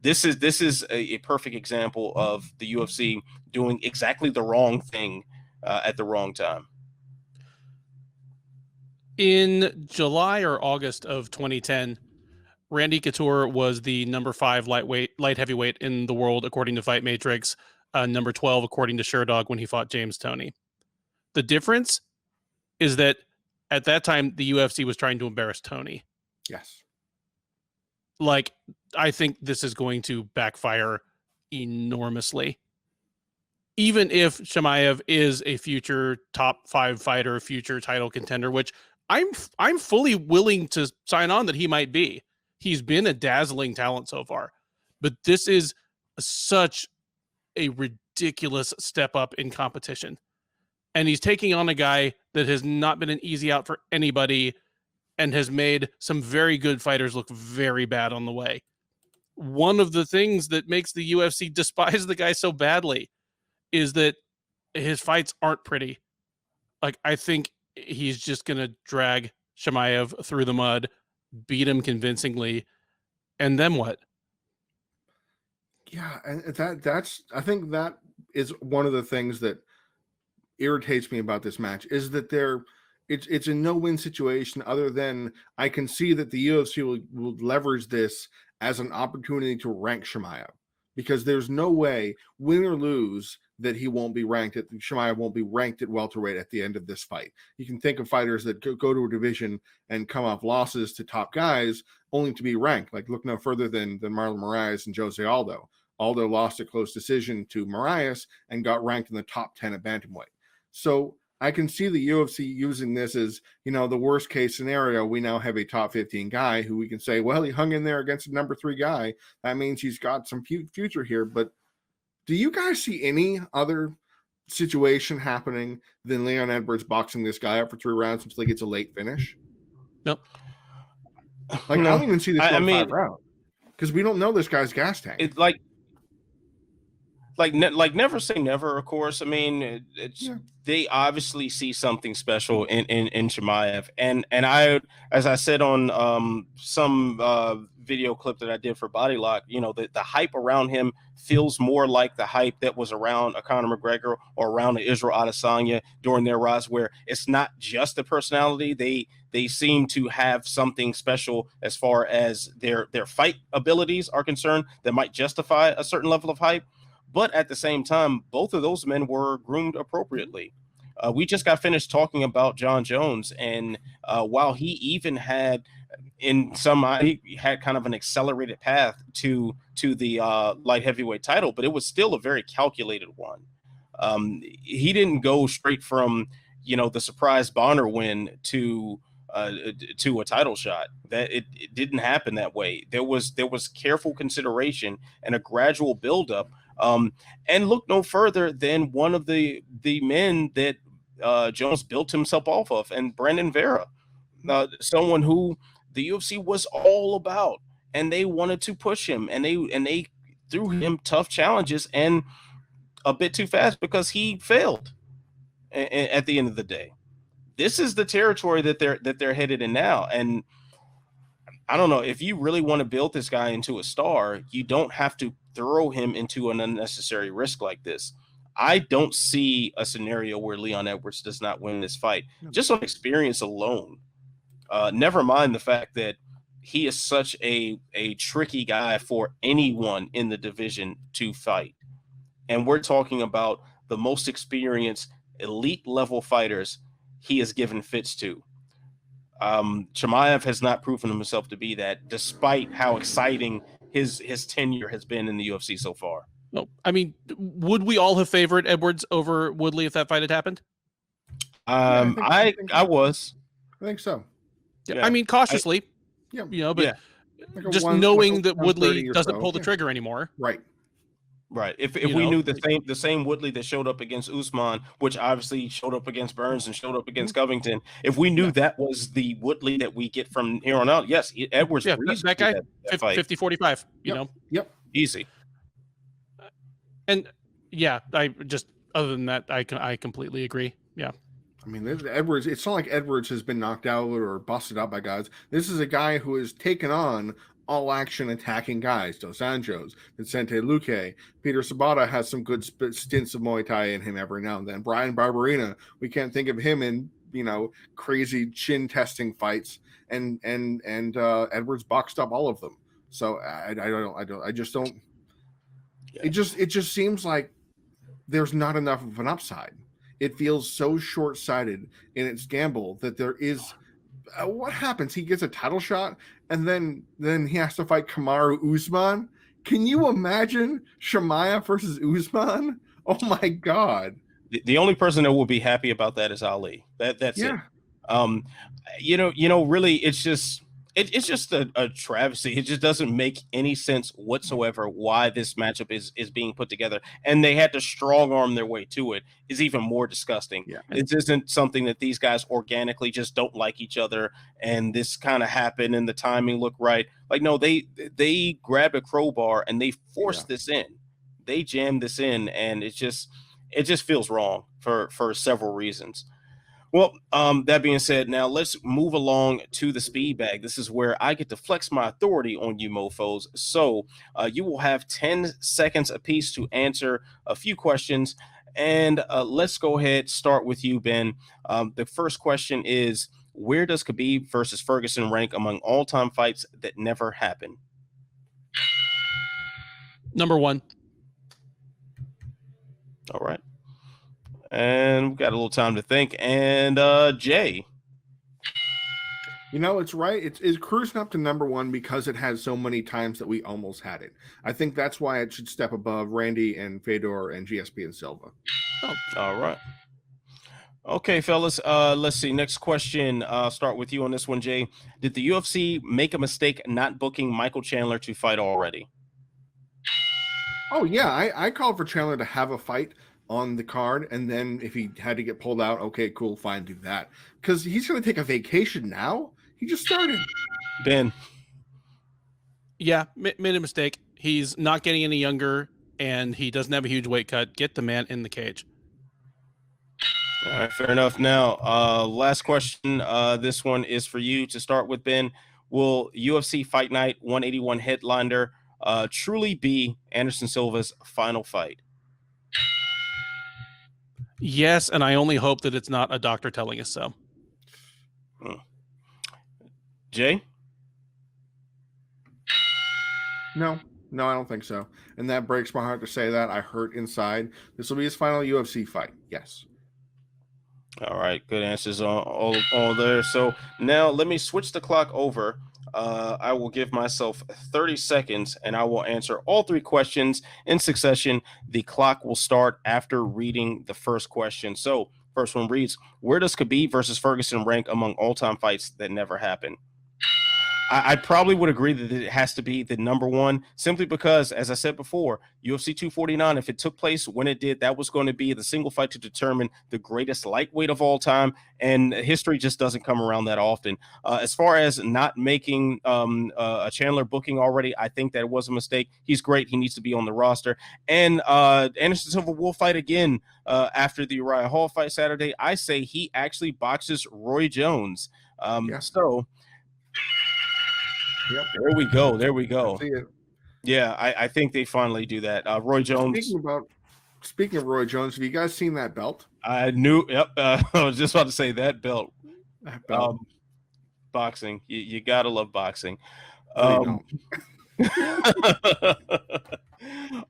This is a perfect example of the UFC doing exactly the wrong thing at the wrong time. In July or August of 2010, Randy Couture was the number 5 light heavyweight in the world, according to Fight Matrix, number 12, according to Sherdog, when he fought James Toney. The difference is that at that time, the UFC was trying to embarrass Toney. Yes. Like, I think this is going to backfire enormously. Even if Chimaev is a future top 5 fighter, future title contender, which I'm fully willing to sign on that he might be. He's been a dazzling talent so far, but this is such a ridiculous step up in competition. And he's taking on a guy that has not been an easy out for anybody and has made some very good fighters look very bad on the way. One of the things that makes the UFC despise the guy so badly is that his fights aren't pretty. Like, I think he's just going to drag Chimaev through the mud, beat him convincingly, and then what? Yeah, and I think that is one of the things that irritates me about this match is that it's a no-win situation, other than I can see that the UFC will leverage this as an opportunity to rank Chimaev, because there's no way, win or lose, that he won't be ranked at Chimaev won't be ranked at welterweight at the end of this fight. You can think of fighters that go to a division and come off losses to top guys only to be ranked. Like, look no further than Marlon Moraes and Jose Aldo. Aldo lost a close decision to Moraes and got ranked in the top 10 at bantamweight. So I can see the UFC using this as, the worst case scenario. We now have a top 15 guy who we can say, well, he hung in there against a number 3 guy. That means he's got some future here. But do you guys see any other situation happening than Leon Edwards boxing this guy up for 3 rounds until he gets a late finish? Nope. Like, no. I don't even see this 5 round, because we don't know this guy's gas tank. It's like never say never, of course. I mean, they obviously see something special in Chimaev, and I, as I said on some video clip that I did for Body Lock, the hype around him feels more like the hype that was around a Conor McGregor or around the Israel Adesanya during their rise, where it's not just the personality. They seem to have something special as far as their fight abilities are concerned that might justify a certain level of hype. But at the same time, both of those men were groomed appropriately. We just got finished talking about John Jones, and while he even had he had kind of an accelerated path to the light heavyweight title, but it was still a very calculated one. He didn't go straight from the surprise Bonner win to a title shot. That it didn't happen that way. There was careful consideration and a gradual buildup. And look no further than one of the men that Jones built himself off of, and Brandon Vera, someone who the UFC was all about, and they wanted to push him, and they threw him tough challenges, and a bit too fast because he failed at the end of the day. This is the territory that they're headed in now. And I don't know, if you really want to build this guy into a star, you don't have to throw him into an unnecessary risk like this. I don't see a scenario where Leon Edwards does not win this fight, just on experience alone. Never mind the fact that he is such a tricky guy for anyone in the division to fight. And we're talking about the most experienced elite level fighters he has given fits to. Chimaev has not proven himself to be that, despite how exciting his tenure has been in the UFC so far. No, I mean, would we all have favored Edwards over Woodley if that fight had happened? I was. I think so. Yeah. I mean, cautiously. But just knowing that Woodley doesn't pull the trigger anymore. Right. If we knew the same Woodley that showed up against Usman, which obviously showed up against Burns and showed up against Covington, if we knew that was the Woodley that we get from here on out, yes, Edwards. Yeah, that guy, 50-45, you know? Yep. Easy. And I just, other than that, I completely agree. Yeah. I mean, Edwards, it's not like Edwards has been knocked out or busted up by guys. This is a guy who has taken on all action attacking guys. Dos Anjos, Vicente Luque, Peter Sabata has some good stints of Muay Thai in him every now and then. Brian Barberina, we can't think of him in, crazy chin testing fights, and Edwards boxed up all of them. So I just don't. It just seems like there's not enough of an upside. It feels so short-sighted in its gamble that there is. What happens? He gets a title shot, and then he has to fight Kamaru Usman. Can you imagine Chimaev versus Usman? Oh my God! The only person that will be happy about that is Ali. That's it. Really, it's just a travesty. It just doesn't make any sense whatsoever why this matchup is being put together, and they had to strong arm their way to it. Is even more disgusting. Yeah. It isn't something that these guys organically just don't like each other, and this kind of happened, and the timing looked right. Like, no, they grabbed a crowbar and they forced this in. They jammed this in, and it just feels wrong for several reasons. Well, that being said, now let's move along to the speed bag. This is where I get to flex my authority on you mofos. So you will have 10 seconds apiece to answer a few questions. And let's go ahead, start with you, Ben. The first question is, where does Khabib versus Ferguson rank among all-time fights that never happened? Number 1. All right. And we've got a little time to think. And Jay. It's right. It's cruising up to number 1 because it has so many times that we almost had it. I think that's why it should step above Randy and Fedor and GSP and Silva. Oh, all right. Okay, fellas. Let's see. Next question. Start with you on this one, Jay. Did the UFC make a mistake not booking Michael Chandler to fight already? Oh, yeah. I called for Chandler to have a fight on the card, and then if he had to get pulled out, okay, cool, fine, do that. Because he's going to take a vacation now. He just started. Ben. Yeah, made a mistake. He's not getting any younger, and he doesn't have a huge weight cut. Get the man in the cage. All right, fair enough. Now, last question. This one is for you to start with, Ben. Will UFC Fight Night 181 headliner truly be Anderson Silva's final fight? Yes, and I only hope that it's not a doctor telling us so. Jay? No, I don't think so. And that breaks my heart to say that. I hurt inside. This will be his final UFC fight. Yes. All right, good answers all there. So now let me switch the clock over. I will give myself 30 seconds, and I will answer all 3 questions in succession. The clock will start after reading the first question. So First one reads, where does Khabib versus Ferguson rank among all-time fights that never happened? I probably would agree that it has to be the number one, simply because, as I said before, UFC 249, if it took place when it did, that was going to be the single fight to determine the greatest lightweight of all time, and history just doesn't come around that often. As far as not making a Chandler booking already, I think that it was a mistake. He's great. He needs to be on the roster. And Anderson Silva will fight again after the Uriah Hall fight Saturday. I say he actually boxes Roy Jones. So... Yep. There we go. Yeah, I think they finally do that. Roy Jones. Speaking of Roy Jones, have you guys seen that belt? I knew. Yep. I was just about to say that belt. Boxing. You gotta love boxing.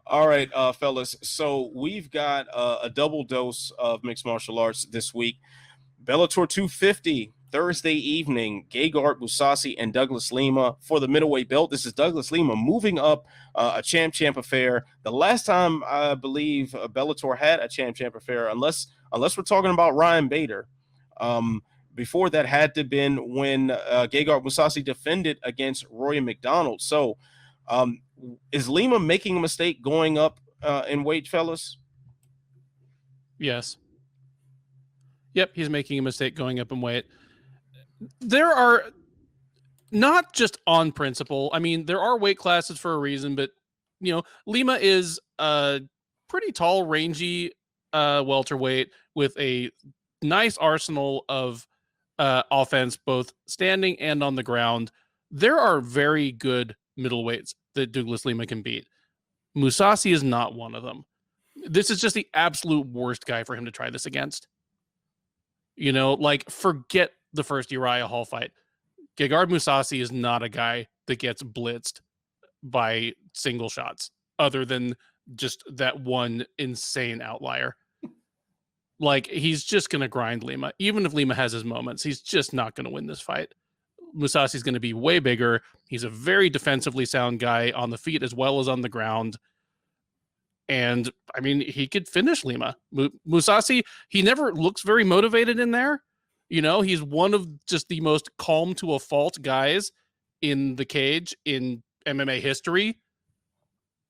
All right, fellas. So we've got a double dose of mixed martial arts this week. Bellator 250. Thursday evening, Gegard Mousasi and Douglas Lima for the middleweight belt. This is Douglas Lima moving up a champ affair. The last time I believe Bellator had a champ affair, unless we're talking about Ryan Bader. Before that had to been when Gegard Mousasi defended against Rory McDonald. So is Lima making a mistake going up in weight, fellas? Yes. Yep, he's making a mistake going up in weight. There are not just on principle. I mean, there are weight classes for a reason, but Lima is a pretty tall, rangy welterweight with a nice arsenal of offense, both standing and on the ground. There are very good middleweights that Douglas Lima can beat. Mousasi is not one of them. This is just the absolute worst guy for him to try this against. Forget the first Uriah Hall fight. Gegard Mousasi is not a guy that gets blitzed by single shots, other than just that one insane outlier. He's just going to grind Lima. Even if Lima has his moments, he's just not going to win this fight. Mousasi's going to be way bigger. He's a very defensively sound guy on the feet as well as on the ground. And, I mean, he could finish Lima. Mousasi, he never looks very motivated in there. He's one of just the most calm to a fault guys in the cage in MMA history.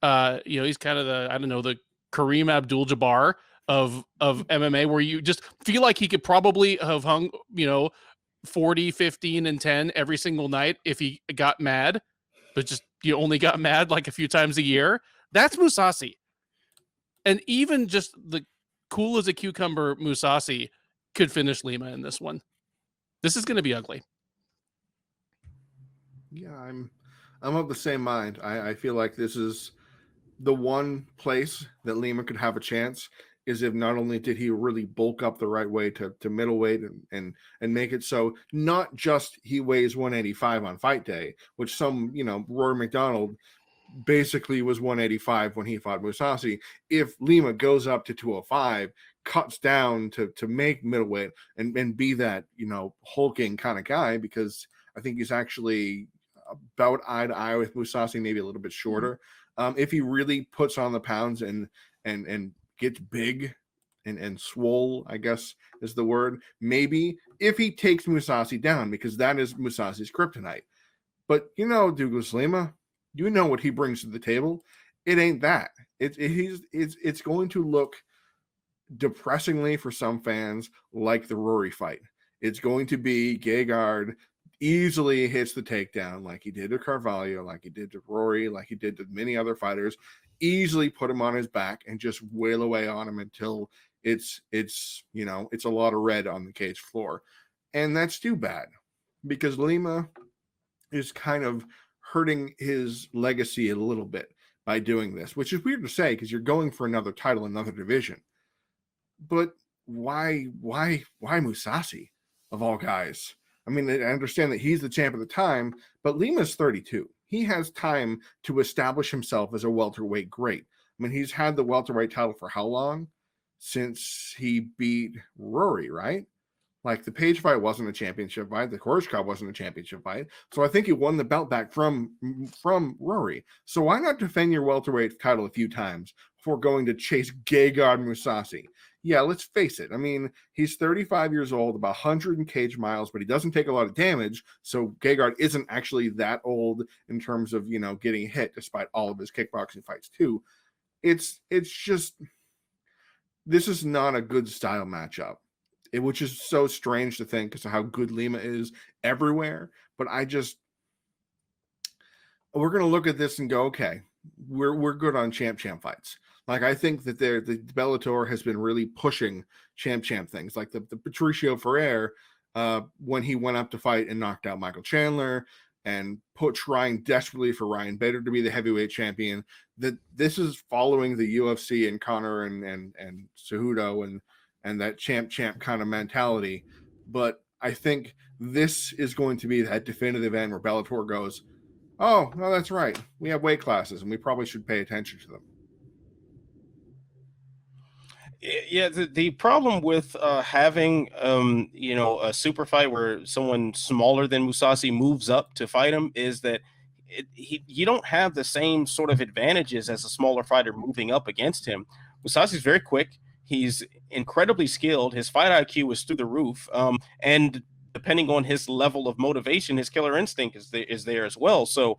He's kind of the Kareem Abdul-Jabbar of MMA, where you just feel like he could probably have hung, 40, 15, and 10 every single night if he got mad, but just you only got mad like a few times a year. That's Mousasi. And even just the cool as a cucumber Mousasi could finish Lima in this one. This is going to be ugly. Yeah, I'm of the same mind. I feel like this is the one place that Lima could have a chance, is if not only did he really bulk up the right way to middleweight and make it so not just he weighs 185 on fight day, which some, Rory McDonald basically was 185 when he fought Mousasi. If Lima goes up to 205, cuts down to make middleweight and be that, hulking kind of guy, because I think he's actually about eye to eye with Mousasi, maybe a little bit shorter. If he really puts on the pounds and gets big and swole, I guess is the word, maybe if he takes Mousasi down, because that is Mousasi's kryptonite. But Douglas Lima, what he brings to the table. It ain't that. It's going to look depressingly for some fans like the Rory fight. It's going to be Gegard easily hits the takedown like he did to Carvalho, like he did to Rory, like he did to many other fighters, easily put him on his back and just wail away on him until it's a lot of red on the cage floor. And that's too bad, because Lima is kind of hurting his legacy a little bit by doing this, which is weird to say because you're going for another title, another division. But why Mousasi of all guys? I mean, I understand that he's the champ at the time, but Lima's 32. He has time to establish himself as a welterweight great. I mean, he's had the welterweight title for how long? Since he beat Rory, right? Like, the Page fight wasn't a championship fight. The Koreshkov wasn't a championship fight. So I think he won the belt back from Rory. So why not defend your welterweight title a few times before going to chase Gegard Mousasi? yeah, let's face it. I mean, he's 35 years old, about 100 in cage miles, but he doesn't take a lot of damage. So Gegard isn't actually that old in terms of, getting hit, despite all of his kickboxing fights too. It's just, this is not a good style matchup, which is so strange to think because of how good Lima is everywhere. But we're going to look at this and go, okay, we're good on champ fights. Like, I think that the Bellator has been really pushing champ things, like the Patricio Ferrer, when he went up to fight and knocked out Michael Chandler, and trying desperately for Ryan Bader to be the heavyweight champion. That this is following the UFC and Conor and Cejudo and that champ kind of mentality. But I think this is going to be that definitive end where Bellator goes, oh, no, that's right. We have weight classes, and we probably should pay attention to them. Yeah, the problem with having a super fight where someone smaller than Mousasi moves up to fight him is that you don't have the same sort of advantages as a smaller fighter moving up against him. Mousasi's very quick. He's incredibly skilled. His fight IQ is through the roof. And depending on his level of motivation, his killer instinct is there as well. So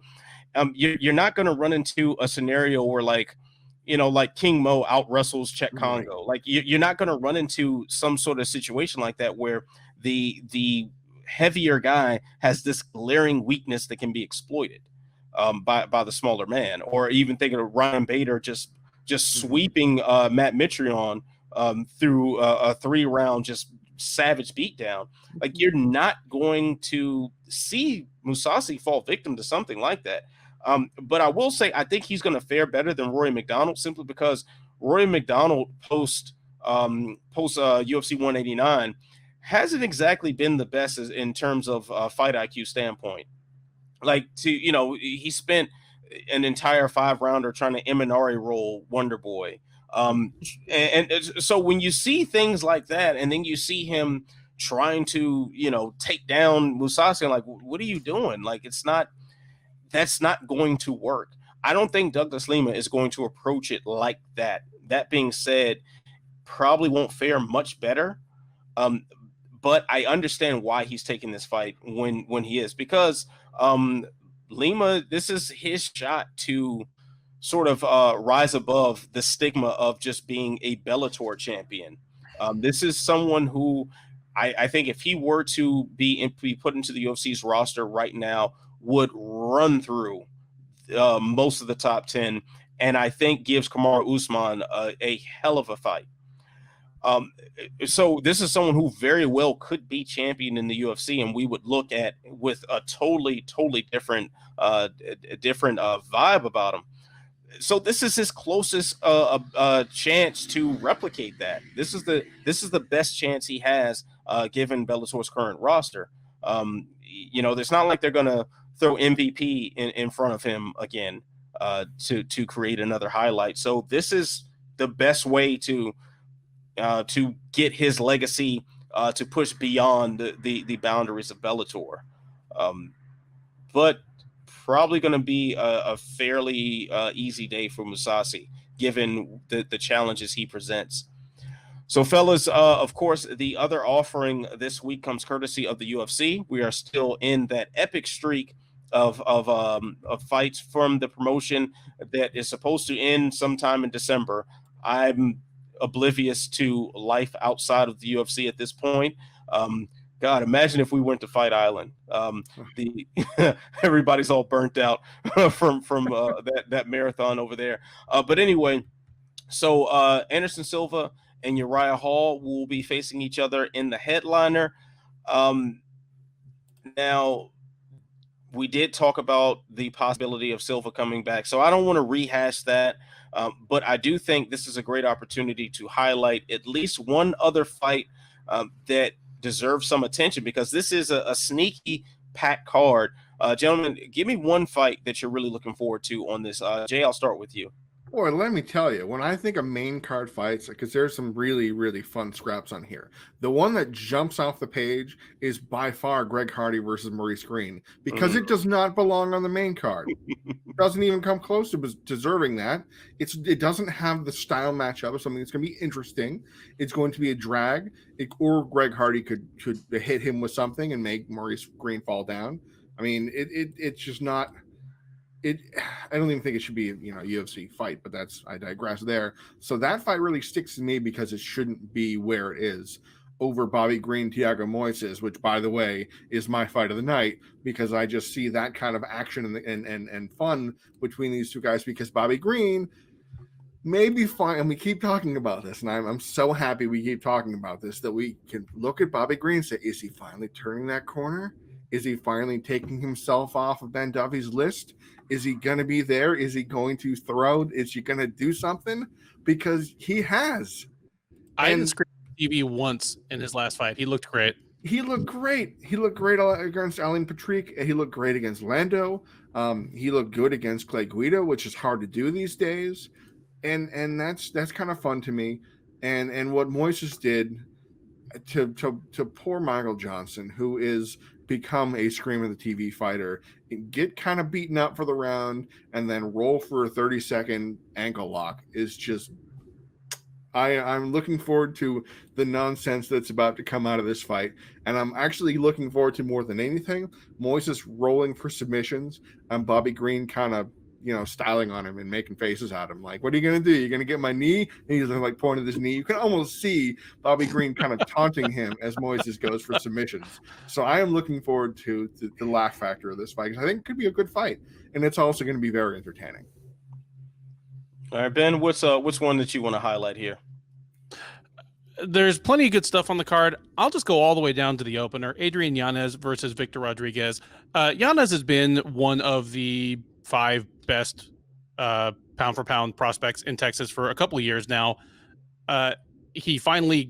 you're not going to run into a scenario where like King Mo out wrestles Czech Congo. Like you're not going to run into some sort of situation like that where the heavier guy has this glaring weakness that can be exploited by the smaller man. Or even thinking of Ryan Bader just sweeping Matt Mitrione through a 3-round just savage beatdown. Like you're not going to see Mousasi fall victim to something like that. But I will say I think he's going to fare better than Rory McDonald simply because Rory McDonald post UFC 189 hasn't exactly been the best in terms of fight IQ standpoint. Like he spent an entire 5-rounder trying to Eminari roll Wonder Boy. And so when you see things like that, and then you see him trying to take down Mousasi, I'm like, what are you doing? Like that's not going to work. I don't think Douglas Lima is going to approach it like that. That being said, probably won't fare much better. But I understand why he's taking this fight when he is, because Lima, this is his shot to sort of rise above the stigma of just being a Bellator champion. This is someone who I think if he were to be put into the UFC's roster right now, would run through most of the top 10, and I think gives Kamaru Usman a hell of a fight. So this is someone who very well could be champion in the UFC, and we would look at with a totally different vibe about him. So this is his closest chance to replicate that. This is the best chance he has given Bellator's current roster. It's not like they're gonna throw MVP in front of him again to create another highlight. So this is the best way to get his legacy to push beyond the boundaries of Bellator. But probably going to be a fairly easy day for Mousasi, given the challenges he presents. So, fellas, of course, the other offering this week comes courtesy of the UFC. We are still in that epic streak of fights from the promotion that is supposed to end sometime in December. I'm oblivious to life outside of the UFC at this point. God, imagine if we went to Fight Island. Everybody's all burnt out from that marathon over there. But anyway, so Anderson Silva and Uriah Hall will be facing each other in the headliner. Now, we did talk about the possibility of Silva coming back, so I don't want to rehash that. But I do think this is a great opportunity to highlight at least one other fight that deserves some attention, because this is a sneaky packed card. Gentlemen, give me one fight that you're really looking forward to on this. Jay, I'll start with you. Boy, let me tell you, when I think of main card fights, because there's some really, really fun scraps on here. The one that jumps off the page is by far Greg Hardy versus Maurice Green, because it does not belong on the main card. It doesn't even come close to deserving that. It doesn't have the style matchup of something that's going to be interesting. It's going to be a drag, or Greg Hardy could hit him with something and make Maurice Green fall down. I mean, it's just not. I don't even think it should be a UFC fight, but I digress there. So that fight really sticks to me because it shouldn't be where it is over Bobby Green, Thiago Moises, which, by the way, is my fight of the night, because I just see that kind of action and fun between these two guys, because Bobby Green may be fine. And we keep talking about this, and I'm so happy we keep talking about this, that we can look at Bobby Green and say, is he finally turning that corner? Is he finally taking himself off of Ben Duffy's list? Is he going to be there? Is he going to throw? Is he going to do something? Because he has. I didn't scream TV once in his last fight. He looked great. He looked great. He looked great against Alan Patrick. He looked great against Lando. He looked good against Clay Guida, which is hard to do these days. And that's kind of fun to me. And what Moises did to poor Michael Johnson, who is become a scream of the TV fighter, get kind of beaten up for the round and then roll for a 30-second ankle lock, is just, I'm looking forward to the nonsense that's about to come out of this fight. And I'm actually looking forward to, more than anything, Moises rolling for submissions and Bobby Green kind of styling on him and making faces at him. Like, what are you going to do? You're going to get my knee? And he's like pointing his knee. You can almost see Bobby Green kind of taunting him as Moises goes for submissions. So I am looking forward to the laugh factor of this fight, because I think it could be a good fight. And it's also going to be very entertaining. All right, Ben, what's one that you want to highlight here? There's plenty of good stuff on the card. I'll just go all the way down to the opener. Adrian Yanez versus Victor Rodriguez. Yanez has been one of the 5 best pound for pound prospects in Texas for a couple of years now. He finally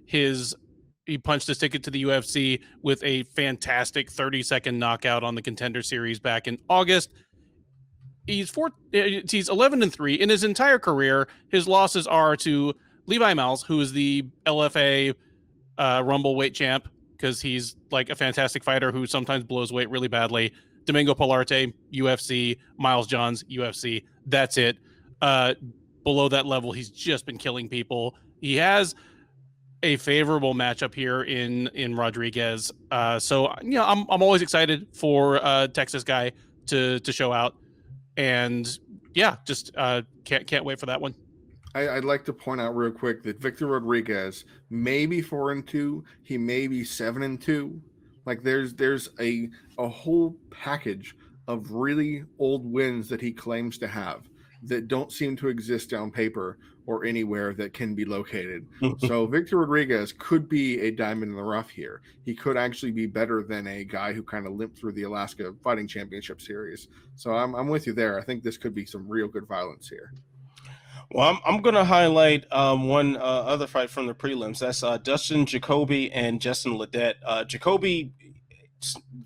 he punched his ticket to the UFC with a fantastic 30-second knockout on the Contender Series back in August. He's 11-3 in his entire career. His losses are to Levi Miles, who is the LFA Rumble weight champ, because he's like a fantastic fighter who sometimes blows weight really badly. Domingo Pilarte, UFC. Miles Johns, UFC. That's it. Below that level, he's just been killing people. He has a favorable matchup here in Rodriguez. So I'm always excited for a Texas guy to show out, and just can't wait for that one. I'd like to point out real quick that Victor Rodriguez may be 4-2. He may be 7-2. Like, there's a whole package of really old wins that he claims to have that don't seem to exist on paper or anywhere that can be located. So Victor Rodriguez could be a diamond in the rough here. He could actually be better than a guy who kind of limped through the Alaska Fighting Championship Series. So I'm with you there. I think this could be some real good violence here. Well, I'm going to highlight one other fight from the prelims. That's Dustin Jacoby and Justin Ledet. Jacoby,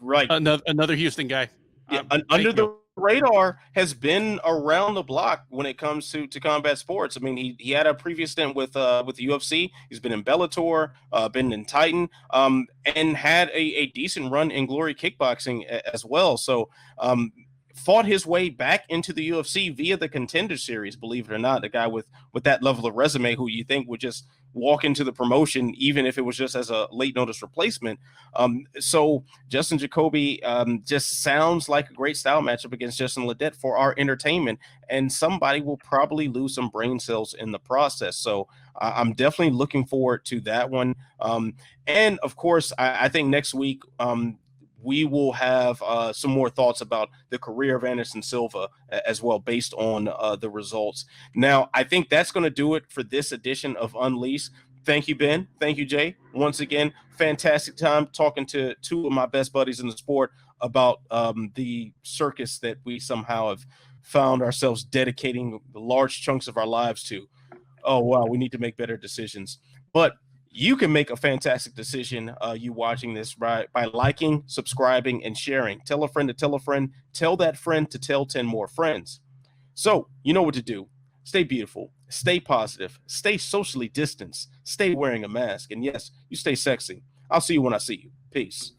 right? Another Houston guy. Under the radar, has been around the block when it comes to combat sports. I mean, he had a previous stint with the UFC. He's been in Bellator, been in Titan, and had a decent run in Glory Kickboxing as well. So, fought his way back into the UFC via the Contender Series, believe it or not. A guy with that level of resume who you think would just walk into the promotion, even if it was just as a late notice replacement. So Justin Jacoby just sounds like a great style matchup against Justin Ledet for our entertainment, and somebody will probably lose some brain cells in the process. So I'm definitely looking forward to that one. And of course, I think next week, we will have some more thoughts about the career of Anderson Silva as well, based on the results. Now, I think that's going to do it for this edition of Unleashed. Thank you, Ben. Thank you, Jay. Once again, fantastic time talking to 2 of my best buddies in the sport about the circus that we somehow have found ourselves dedicating large chunks of our lives to. Oh, wow, we need to make better decisions. But you can make a fantastic decision, you watching this, by liking, subscribing, and sharing. Tell a friend to tell a friend. Tell that friend to tell 10 more friends. So you know what to do. stay beautiful, stay positive, stay socially distanced, stay wearing a mask, and yes, you stay sexy. I'll see you when I see you. Peace.